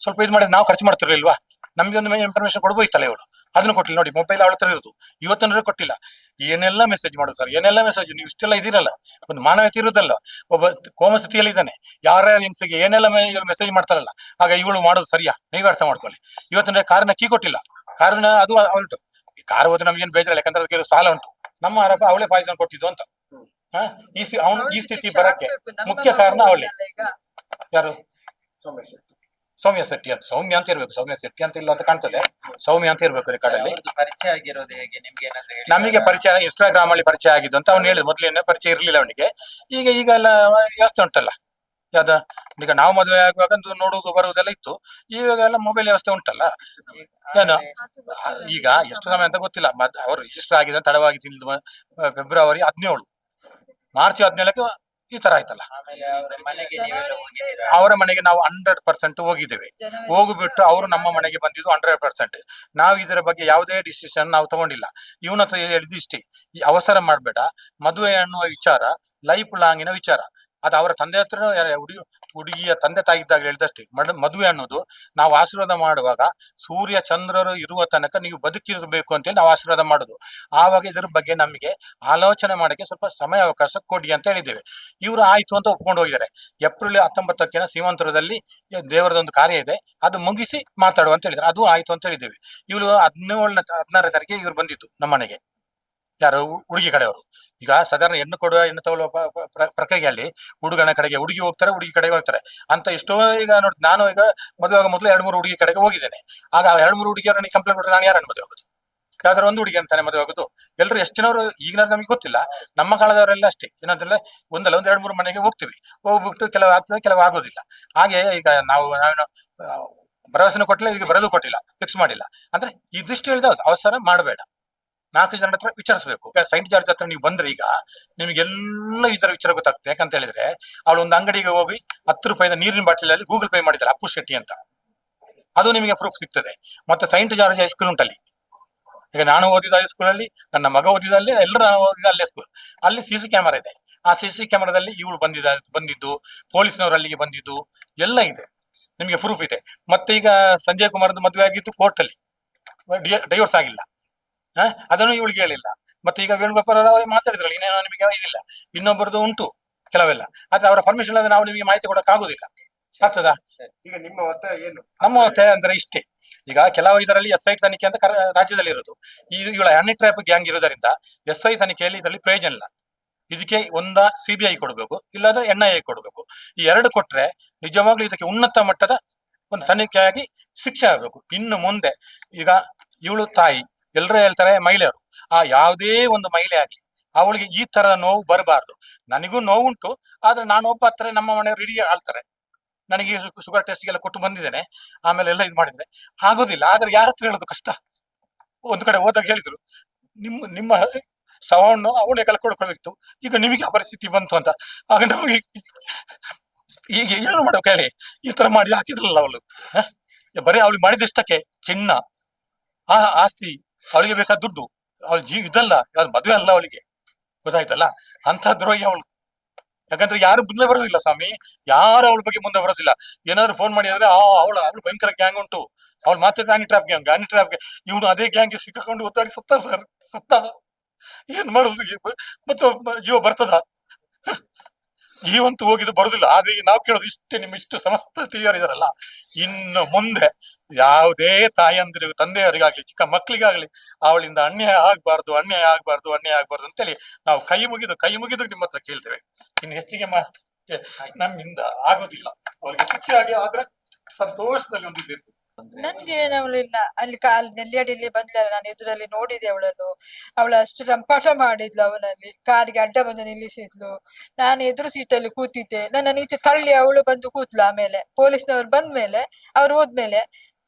ಸ್ವಲ್ಪ ಇದು ಮಾಡಿ ನಾವು ಖರ್ಚು ಮಾಡ್ತಿರ್ಲಿಲ್ವಾ? ನಮ್ಗೆ ಒಂದು ಇನ್ಫಾರ್ಮೇಶನ್ ಕೊಡ್ಬೋಯ್ತಲ್ಲ ಇವಳು, ಅದನ್ನು ಕೊಟ್ಟಿಲ್ಲ. ನೋಡಿ, ಮೊಬೈಲ್ ಅವಳ ಹತ್ರ ಇರೋದು, ಇವತ್ತಂದ್ರೆ ಕೊಟ್ಟಿಲ್ಲ. ಏನೆಲ್ಲ ಮೆಸೇಜ್ ಮಾಡೋದು ಸರ್, ಏನೆಲ್ಲ ಮೆಸೇಜ್. ನೀವು ಇಷ್ಟೆಲ್ಲ ಇದಿರಲ್ಲ, ಒಂದು ಮಾನವೀಯತೆ ಇರುವುದಲ್ಲ. ಒಬ್ಬ ಕೋಮ ಸ್ಥಿತಿಯಲ್ಲಿ ಇದ್ದಾನೆ, ಯಾರ್ಯಾರ ಹೆಂಗ್ಸಿಗೆ ಏನೆಲ್ಲ ಮೆಸೇಜ್ ಮಾಡ್ತಾರಲ್ಲ. ಆಗ ಇವಳು ಮಾಡೋದು ಸರಿಯಾ? ನೀವೇ ಅರ್ಥ ಮಾಡ್ಕೊಳ್ಳಿ. ಇವತ್ತಂದ್ರೆ ಕಾರಿನ ಕೀ ಕೊಟ್ಟಿಲ್ಲ, ಕಾರಣ ಅದು ಉಂಟು. ಈ ಕಾರ್ ಹೋದ್ರೆ ನಮ್ಗೇನು ಬೇಜಾರ, ಯಾಕಂದ್ರೆ ಅದಕ್ಕೆ ಸಾಲ ಉಂಟು. ನಮ್ಮ ಆರೋಪ ಅವಳೇ ಪಾಯ್ಸನ್ ಕೊಟ್ಟಿದ್ದು ಅಂತ. ಅವನು ಈ ಸ್ಥಿತಿ ಬರಕ್ಕೆ ಮುಖ್ಯ ಕಾರಣ ಅವಳೇ. ಯಾರು? ಸೌಮ್ಯ ಶೆಟ್ಟಿ ಅಂತ. ಸೌಮ್ಯ ಅಂತ ಇರ್ಬೇಕು, ಸೌಮ್ಯ ಶೆಟ್ಟಿ ಅಂತ ಇಲ್ಲ ಅಂತ ಕಾಣ್ತದೆ. ಸೌಮ್ಯ ಅಂತ ಇರ್ಬೇಕು ರೆಕಾರ್ಡ್ ಅಲ್ಲಿ. ಪರಿಚಯ ಆಗಿರೋದು ಹೇಗೆ ನಿಮ್ಗೆ? ನಮಗೆ ಪರಿಚಯ ಇನ್ಸ್ಟಾಗ್ರಾಮ್ ಅಲ್ಲಿ ಪರಿಚಯ ಆಗಿದ್ದು ಅಂತ ಅವ್ನು ಹೇಳಿದ್. ಮೊದ್ಲೇನೆ ಪರಿಚಯ ಇರ್ಲಿಲ್ಲ ಅವನಿಗೆ. ಈಗ ಎಲ್ಲ ವ್ಯವಸ್ಥೆ ಉಂಟಲ್ಲ, ಯಾವ್ದ ಈಗ ನಾವು ಮದುವೆ ಆಗುವಾಗ ನೋಡುವುದು ಬರುವುದೆಲ್ಲ ಇತ್ತು. ಇವಾಗ ಎಲ್ಲ ಮೊಬೈಲ್ ವ್ಯವಸ್ಥೆ ಉಂಟಲ್ಲ. ಏನು ಈಗ ಎಷ್ಟು ಸಮಯ ಅಂತ ಗೊತ್ತಿಲ್ಲ. ಅವ್ರು ರಿಜಿಸ್ಟರ್ ಆಗಿದೆ ತಡವಾಗಿ ತಿಳಿದು ಫೆಬ್ರವರಿ 17, ಮಾರ್ಚ್ 17ಕ್ಕೆ ಈ ತರ ಆಯ್ತಲ್ಲ. ಅವರ ಮನೆಗೆ ನಾವು 100% ಹೋಗಿದ್ದೇವೆ. ಹೋಗ್ಬಿಟ್ಟು ಅವರು ನಮ್ಮ ಮನೆಗೆ ಬಂದಿದ್ದು 100%. ನಾವು ಇದರ ಬಗ್ಗೆ ಯಾವುದೇ ಡಿಸಿಷನ್ ನಾವು ತಗೊಂಡಿಲ್ಲ. ಇವನ ಹತ್ರ ಹೇಳಿದ್ದು ಇಷ್ಟೇ, ಈ ಅವಸರ ಮಾಡ್ಬೇಡ, ಮದುವೆ ಅನ್ನುವ ವಿಚಾರ ಲೈಫ್ ಲಾಂಗಿನ ವಿಚಾರ. ಅದು ಅವರ ತಂದೆ ಹತ್ರ ಹುಡುಗಿಯ ತಂದೆ ತಾಯಿದ್ದಾಗ ಹೇಳಿದಷ್ಟೇ. ಮದುವೆ ಅನ್ನೋದು ನಾವು ಆಶೀರ್ವಾದ ಮಾಡುವಾಗ ಸೂರ್ಯ ಚಂದ್ರರು ಇರುವ ತನಕ ನೀವು ಬದುಕಿರಬೇಕು ಅಂತೇಳಿ ನಾವು ಆಶೀರ್ವಾದ ಮಾಡೋದು. ಆವಾಗ ಇದ್ರ ಬಗ್ಗೆ ನಮಗೆ ಆಲೋಚನೆ ಮಾಡಕ್ಕೆ ಸ್ವಲ್ಪ ಸಮಯ ಅವಕಾಶ ಕೊಡಿ ಅಂತ ಹೇಳಿದ್ದೇವೆ. ಇವರು ಆಯ್ತು ಅಂತ ಒಪ್ಕೊಂಡು ಹೋಗಿದ್ದಾರೆ. ಏಪ್ರಿಲ್ 19ಕ್ಕೆ ಸೀಮಂತರದಲ್ಲಿ ದೇವರದೊಂದು ಕಾರ್ಯ ಇದೆ, ಅದು ಮುಗಿಸಿ ಮಾತಾಡುವ ಅಂತ ಹೇಳಿದ್ದಾರೆ. ಅದು ಆಯ್ತು ಅಂತ ಹೇಳಿದ್ದೇವೆ. ಇವರು 16ನೇ ತಾರೀಕಿಗೆ ಇವ್ರು ಬಂದಿತ್ತು ನಮ್ಮ ಮನೆಗೆ. ಯಾರು? ಹುಡುಗಿ ಕಡೆಯವರು. ಈಗ ಸಾಧಾರಣ ಹೆಣ್ಣು ತಗೊಳ್ಳುವ ಪ್ರಕ್ರಿಯೆಯಲ್ಲಿ ಹುಡುಗನ ಕಡೆಗೆ ಹುಡುಗಿ ಹೋಗ್ತಾರೆ, ಹುಡುಗಿ ಕಡೆಗೆ ಹೋಗ್ತಾರೆ ಅಂತ ಎಷ್ಟೋ. ಈಗ ನೋಡಿ, ನಾನು ಈಗ ಮದುವೆ ಮೊದಲು 2-3 ಹುಡುಗಿ ಕಡೆಗೆ ಹೋಗಿದ್ದೇನೆ. ಆಗ 2-3 ಹುಡುಗಿಯವರು ಕಂಪ್ಲೇಂಟ್ ಕೊಟ್ಟರೆ ನಾನು ಯಾರನ್ನು ಮದುವೆ ಆಗೋದು? ಯಾವ್ದಾದ್ರು ಒಂದು ಹುಡುಗಿ ಅಂತಾನೆ ಮದುವೆ ಆಗೋದು. ಎಲ್ಲರೂ ಎಷ್ಟು ಜನರು ಈಗಿನ ನಮಗೆ ಗೊತ್ತಿಲ್ಲ, ನಮ್ಮ ಕಾಲದವರೆಲ್ಲ ಅಷ್ಟೇ. ಏನಂತಂದ್ರೆ ಒಂದು 2-3 ಮನೆಗೆ ಹೋಗ್ತೀವಿ, ಹೋಗ್ಬಿಟ್ಟು ಕೆಲವು ಆಗ್ತದೆ, ಕೆಲವು ಆಗೋದಿಲ್ಲ. ಹಾಗೆ ಈಗ ನಾವು ಭರವಸೆನ ಕೊಟ್ಟಿಲ್ಲ, ಈಗ ಬರೋದು ಕೊಟ್ಟಿಲ್ಲ, ಫಿಕ್ಸ್ ಮಾಡಿಲ್ಲ. ಅಂದ್ರೆ ಇದಿಷ್ಟು ಹೇಳಿದ ಅವಸರ ಮಾಡಬೇಡ, 4 ಜನರ ಹತ್ರ ವಿಚಾರಿಸಬೇಕು. ಸೈಂಟ್ ಜಾರ್ಜ್ ಹತ್ರ ನೀವು ಬಂದ್ರೆ ಈಗ ನಿಮ್ಗೆಲ್ಲ ಈ ತರ ವಿಚಾರ ಗೊತ್ತಾಗ್ತದೆ. ಯಾಕಂತ ಹೇಳಿದ್ರೆ ಅವಳು ಒಂದು ಅಂಗಡಿಗೆ ಹೋಗಿ 10 ರೂಪಾಯಿದ ನೀರಿನ ಬಾಟಲಲ್ಲಿ ಗೂಗಲ್ ಪೇ ಮಾಡಿದ್ದಾರೆ ಅಪ್ಪು ಶೆಟ್ಟಿ ಅಂತ. ಅದು ನಿಮಗೆ ಪ್ರೂಫ್ ಸಿಗ್ತದೆ. ಮತ್ತೆ ಸೈಂಟ್ ಜಾರ್ಜ್ ಹೈಸ್ಕೂಲ್ ಉಂಟಲ್ಲಿ, ಈಗ ನಾನು ಓದಿದ ಹೈಸ್ಕೂಲಲ್ಲಿ, ನನ್ನ ಮಗ ಓದಿದಲ್ಲಿ, ಎಲ್ಲರೂ ಓದಿದ ಅಲ್ಲೇ ಸ್ಕೂಲ್. ಅಲ್ಲಿ CC ಕ್ಯಾಮರಾ ಇದೆ. ಆ CC ಕ್ಯಾಮರಾದಲ್ಲಿ ಇವಳು ಬಂದಿದ್ದು, ಪೊಲೀಸ್ನವರು ಅಲ್ಲಿಗೆ ಬಂದಿದ್ದು ಎಲ್ಲ ಇದೆ, ನಿಮಗೆ ಪ್ರೂಫ್ ಇದೆ. ಮತ್ತೆ ಈಗ ಸಂಜಯ್ ಕುಮಾರ್ದು ಮದುವೆ ಆಗಿದ್ದು ಕೋರ್ಟಲ್ಲಿ, ಡೈವರ್ಸ್ ಆಗಿಲ್ಲ. ಅದನ್ನು ಇವಳಿಗೆ ಹೇಳಿಲ್ಲ. ಮತ್ತೆ ಈಗ ವೇಣುಗೋಪಾಲ್ ಅವರು ಮಾತಾಡಿದ್ರಲ್ಲ, ಇನ್ನೇನೋ ನಿಮಗೆ ಇದಿಲ್ಲ. ಇನ್ನೊಬ್ಬರದ್ದು ಉಂಟು ಕೆಲವೆಲ್ಲ, ಆದ್ರೆ ಅವರ ಪರ್ಮಿಷನ್ ಅಲ್ಲದೆ ನಾವು ನಿಮಗೆ ಮಾಹಿತಿ ಕೊಡಕ್ ಆಗುದಿಲ್ಲ. ಆಗ್ತದಾ? ಈಗ ನಿಮ್ಮ ಒತ್ತಾಯ ಏನು? ನಮ್ಮ ಒತ್ತಾಯ ಅಂದ್ರೆ ಇಷ್ಟೇ. ಈಗ ಕೆಲವು ಇದರಲ್ಲಿ SI ತನಿಖೆ ಅಂತ ರಾಜ್ಯದಲ್ಲಿ ಇರೋದು. ಇವಳ ಹ್ಯಾಂಡ್ ಟ್ರ್ಯಾಪ್ ಗ್ಯಾಂಗ್ ಇರೋದರಿಂದ SI ತನಿಖೆಯಲ್ಲಿ ಇದರಲ್ಲಿ ಪ್ರಯೋಜನ ಇಲ್ಲ. ಇದಕ್ಕೆ CBI ಕೊಡಬೇಕು, ಇಲ್ಲಾಂದ್ರೆ NIA ಕೊಡಬೇಕು. ಈ 2 ಕೊಟ್ರೆ ನಿಜವಾಗ್ಲೂ ಇದಕ್ಕೆ ಉನ್ನತ ಮಟ್ಟದ ಒಂದು ತನಿಖೆಯಾಗಿ ಶಿಕ್ಷೆ ಆಗಬೇಕು. ಇನ್ನು ಮುಂದೆ ಈಗ ಇವಳು ತಾಯಿ, ಎಲ್ಲರೂ ಹೇಳ್ತಾರೆ ಮಹಿಳೆಯರು, ಆ ಯಾವುದೇ ಒಂದು ಮಹಿಳೆ ಆಗ್ಲಿ ಅವಳಿಗೆ ಈ ತರ ನೋವು ಬರಬಾರ್ದು. ನನಗೂ ನೋವುಂಟು, ಆದ್ರೆ ನಾನು ಒಬ್ಬ ಹತ್ರ ನಮ್ಮ ಮನೆಯವರು ಇಡೀ ಆಳ್ತಾರೆ. ನನಗೆ ಶುಗರ್ ಟೆಸ್ಟ್ಗೆಲ್ಲ ಕೊಟ್ಟು ಬಂದಿದ್ದೇನೆ, ಆಮೇಲೆ ಎಲ್ಲ ಇದು ಮಾಡಿದ್ರೆ ಆಗೋದಿಲ್ಲ. ಆದ್ರೆ ಯಾರ ಹತ್ರ ಹೇಳೋದು ಕಷ್ಟ. ಒಂದು ಕಡೆ ಹೋದಾಗ ಹೇಳಿದ್ರು, ನಿಮ್ಮ ಶವವನ್ನು ಅವನೇ ಕಳ್ಕೊಳ್ಬೇಕಿತ್ತು, ಈಗ ನಿಮಗೆ ಆ ಪರಿಸ್ಥಿತಿ ಬಂತು ಅಂತ. ಆಗ ನಮಗೆ ಈಗ ಏನು ಮಾಡ್ಬೇಕು ಹೇಳಿ, ಈ ತರ ಮಾಡಿ ಹಾಕಿದ್ರಲ್ಲ ಅವಳು. ಬರೀ ಅವಳಿಗೆ ಮಾಡಿದಷ್ಟಕ್ಕೆ ಚಿನ್ನ, ಆ ಆಸ್ತಿ, ಅವಳಿಗೆ ಬೇಕಾದ ದುಡ್ಡು, ಅವಳ ಇದಲ್ಲ, ಯಾವ್ದು ಮದುವೆ ಅಲ್ಲ ಅವಳಿಗೆ, ಗೊತ್ತಾಯ್ತಲ್ಲ. ಅಂತ ದ್ರೋಹಿ ಅವಳು. ಯಾಕಂದ್ರೆ ಯಾರು ಮುಂದೆ ಬರೋದಿಲ್ಲ ಸ್ವಾಮಿ, ಯಾರು ಅವಳ ಬಗ್ಗೆ ಮುಂದೆ ಬರೋದಿಲ್ಲ. ಏನಾದ್ರು ಫೋನ್ ಮಾಡಿದ್ರೆ ಅವಳು ಭಯಂಕರ ಗ್ಯಾಂಗ್ ಉಂಟು, ಅವಳು ಮಾತ್ರ ಆನಿ ಟ್ರಾಪ್ ಗ್ಯಾಂಗ್, ಇವನು ಅದೇ ಗ್ಯಾಂಗ್ಗೆ ಸಿಕ್ಕಾಕೊಂಡು ಒತ್ತಾಡಿ ಸತ್ತ ಸರ್, ಸತ್ತ. ಏನ್ ಮಾಡುದು, ಮತ್ತು ಜೀವ ಬರ್ತದ? ಜೀವಂತೂ ಹೋಗಿದ್ದು ಬರುದಿಲ್ಲ. ಆದ್ರೆ ಈಗ ನಾವು ಕೇಳೋದು ಇಷ್ಟೇ, ಇಷ್ಟು ಸಮಸ್ತ ಟಿವಿಯವರು ಇದಾರಲ್ಲ, ಇನ್ನು ಮುಂದೆ ಯಾವುದೇ ತಾಯಂದಿರಿಗೂ ತಂದೆಯವರಿಗಾಗ್ಲಿ ಚಿಕ್ಕ ಮಕ್ಕಳಿಗಾಗ್ಲಿ ಅವಳಿಂದ ಅನ್ಯಾಯ ಆಗ್ಬಾರ್ದು ಅಂತೇಳಿ ನಾವು ಕೈ ಮುಗಿದು ನಿಮ್ಮ ಹತ್ರ ಕೇಳ್ತೇವೆ. ಇನ್ನು ಹೆಚ್ಚಿಗೆ ನಮ್ಮಿಂದ ಆಗೋದಿಲ್ಲ. ಅವಳಿಗೆ ಶಿಕ್ಷೆ ಆಗಿ ಆದ್ರೆ ಸಂತೋಷದಲ್ಲಿ ಹೊಂದಿದ್ದೇವೆ. ನನ್ಗೆ ಏನವಳಿಲ್ಲ, ಅಲ್ಲಿ ನೆಲ್ಲಿಯಡಿಲಿ ಬಂದ್ಲಲ್ಲ, ನಾನು ಎದುರಲ್ಲಿ ನೋಡಿದೆ ಅವಳನ್ನು. ಅವಳು ಅಷ್ಟು ರಂಪಾಟ ಮಾಡಿದ್ಲು, ಅವನಲ್ಲಿ ಕಾರಿಗೆ ಅಡ್ಡ ಬಂದು ನಿಲ್ಲಿಸಿದ್ಲು. ನಾನು ಎದುರು ಸೀಟಲ್ಲಿ ಕೂತಿದ್ದೆ, ನನ್ನ ಈಚೆ ತಳ್ಳಿ ಅವಳು ಬಂದು ಕೂತ್ಲು. ಆಮೇಲೆ ಪೊಲೀಸ್ನವ್ರು ಬಂದ್ಮೇಲೆ, ಅವ್ರು ಹೋದ್ಮೇಲೆ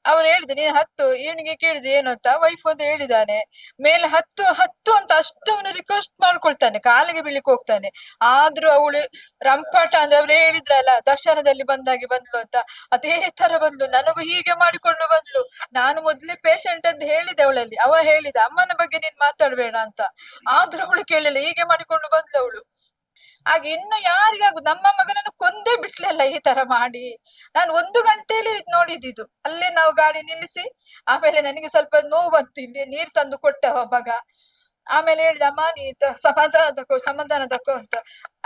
ಅವ್ರು ಹೇಳಿದ್ರು, ನೀನ್ ಹತ್ತು. ಇವನಿಗೆ ಕೇಳಿದ್ರು ಏನು ಅಂತ, ವೈಫ್ ಅಂತ ಹೇಳಿದಾನೆ. ಮೇಲೆ ಹತ್ತು ಅಂತ ಅಷ್ಟು ಅವನು ರಿಕ್ವೆಸ್ಟ್ ಮಾಡ್ಕೊಳ್ತಾನೆ, ಕಾಲಿಗೆ ಬೀಳಿಕ್ ಹೋಗ್ತಾನೆ. ಆದ್ರೂ ಅವಳು ರಂಪಾಟ ಅಂದ್ರೆ ಅವ್ರು ಹೇಳಿದ್ರಲ್ಲ ದರ್ಶನದಲ್ಲಿ ಬಂದಾಗೆ ಬಂದ್ಲು ಅಂತ, ಅದೇ ತರ ಬಂದ್ಲು. ನನಗೂ ಹೀಗೆ ಮಾಡಿಕೊಂಡು ಬಂದ್ಲು. ನಾನು ಮೊದ್ಲೇ ಪೇಷಂಟ್ ಅಂತ ಹೇಳಿದೆ ಅವಳಲ್ಲಿ. ಅವ ಹೇಳಿದ ಅಮ್ಮನ ಬಗ್ಗೆ ನೀನ್ ಮಾತಾಡ್ಬೇಡ ಅಂತ, ಆದ್ರೂ ಅವಳು ಕೇಳಿಲ್ಲ, ಹೀಗೆ ಮಾಡಿಕೊಂಡು ಬಂದ್ಲು ಅವಳು. ಹಾಗೆ ಇನ್ನು ಯಾರಿಗಾಗು ನಮ್ಮ ಮಗನನ್ನು ಕೊಂದೇ ಬಿಟ್ಲಲ್ಲ ಈ ತರ ಮಾಡಿ. ನಾನು 1 ಗಂಟೆಯಲ್ಲಿ ನೋಡಿದ್ದು. ಅಲ್ಲೇ ನಾವು ಗಾಡಿ ನಿಲ್ಲಿಸಿ, ಆಮೇಲೆ ನನಗೆ ಸ್ವಲ್ಪ ನೋವು ಬಂತು, ಇಲ್ಲಿ ನೀರು ತಂದು ಕೊಟ್ಟ ಮಗ. ಆಮೇಲೆ ಹೇಳಿದ, ಅಮ್ಮ ನೀ ಸಮಾಧಾನ ತಕೋ ಅಂತ.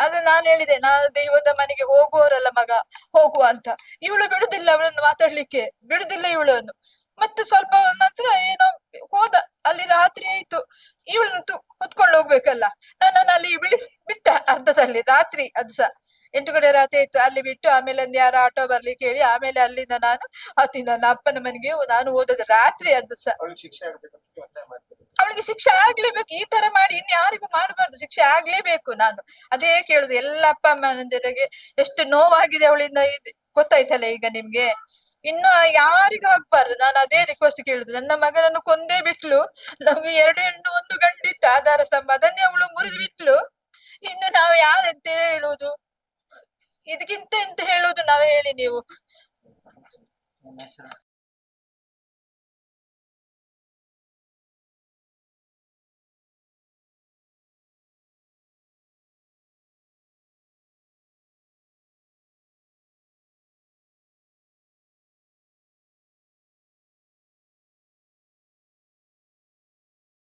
ಅದು ನಾನು ಹೇಳಿದೆ, ನಾನು ದೈವದ ಮನೆಗೆ ಹೋಗುವವರಲ್ಲ ಮಗ, ಹೋಗುವ ಅಂತ. ಇವಳು ಬಿಡುದಿಲ್ಲ, ಅವಳನ್ನು ಮಾತಾಡ್ಲಿಕ್ಕೆ ಬಿಡುದಿಲ್ಲ ಇವಳನ್ನು. ಮತ್ತೆ ಸ್ವಲ್ಪ ನಂತರ ಏನೋ ಹೋದ, ಅಲ್ಲಿ ರಾತ್ರಿ ಆಯ್ತು. ಇವಳನ್ನು ಹೊತ್ಕೊಂಡು ಹೋಗ್ಬೇಕಲ್ಲ, ನನ್ನನ್ನು ಅಲ್ಲಿ ಬಿಟ್ಟ ಅರ್ಧದಲ್ಲಿ ರಾತ್ರಿ. ಅದ್ಸ 8 ಗಂಟೆ ರಾತ್ರಿ ಆಯ್ತು, ಅಲ್ಲಿ ಬಿಟ್ಟು ಆಮೇಲೆ ಒಂದು ಯಾರ ಆಟೋ ಬರ್ಲಿಕ್ಕೆ ಹೇಳಿ, ಆಮೇಲೆ ಅಲ್ಲಿಂದ ನಾನು ನನ್ನ ಅಪ್ಪನ ಮನೆಗೆ ನಾನು ಹೋದದ್ದು ರಾತ್ರಿ. ಅದು ಸಹ ಅವಳಿಗೆ ಶಿಕ್ಷೆ ಆಗ್ಲೇಬೇಕು. ಈ ತರ ಮಾಡಿ ಇನ್ನು ಯಾರಿಗೂ ಮಾಡಬಾರ್ದು, ಶಿಕ್ಷೆ ಆಗ್ಲೇಬೇಕು. ನಾನು ಅದೇ ಕೇಳುದು ಎಲ್ಲ ಅಪ್ಪ ಅಮ್ಮಂದಿರಿಗೆ. ಎಷ್ಟು ನೋವಾಗಿದೆ ಅವಳಿಂದ, ಗೊತ್ತಾಯ್ತಲ್ಲ ಈಗ ನಿಮ್ಗೆ. ಇನ್ನು ಯಾರಿಗೂ ಆಗ್ಬಾರ್ದು. ನಾನು ಅದೇ ರಿಕ್ವೆಸ್ಟ್ ಕೇಳುದು. ನನ್ನ ಮಗನನ್ನು ಕೊಂದೇ ಬಿಟ್ಲು, ನಮ್ಗೆ 2 ಹೆಣ್ಣು 1 ಗಂಡಿತ್ತು ಆಧಾರ ಸ್ತಂಭ, ಅದನ್ನೇ ಅವಳು ಮುರಿದು ಬಿಟ್ಲು. ಇನ್ನು ನಾವು ಯಾರೆಂತ ಹೇಳುದು, ಇದಕ್ಕಿಂತ ಎಂತ ಹೇಳುದು ನಾವು ಹೇಳಿ ನೀವು.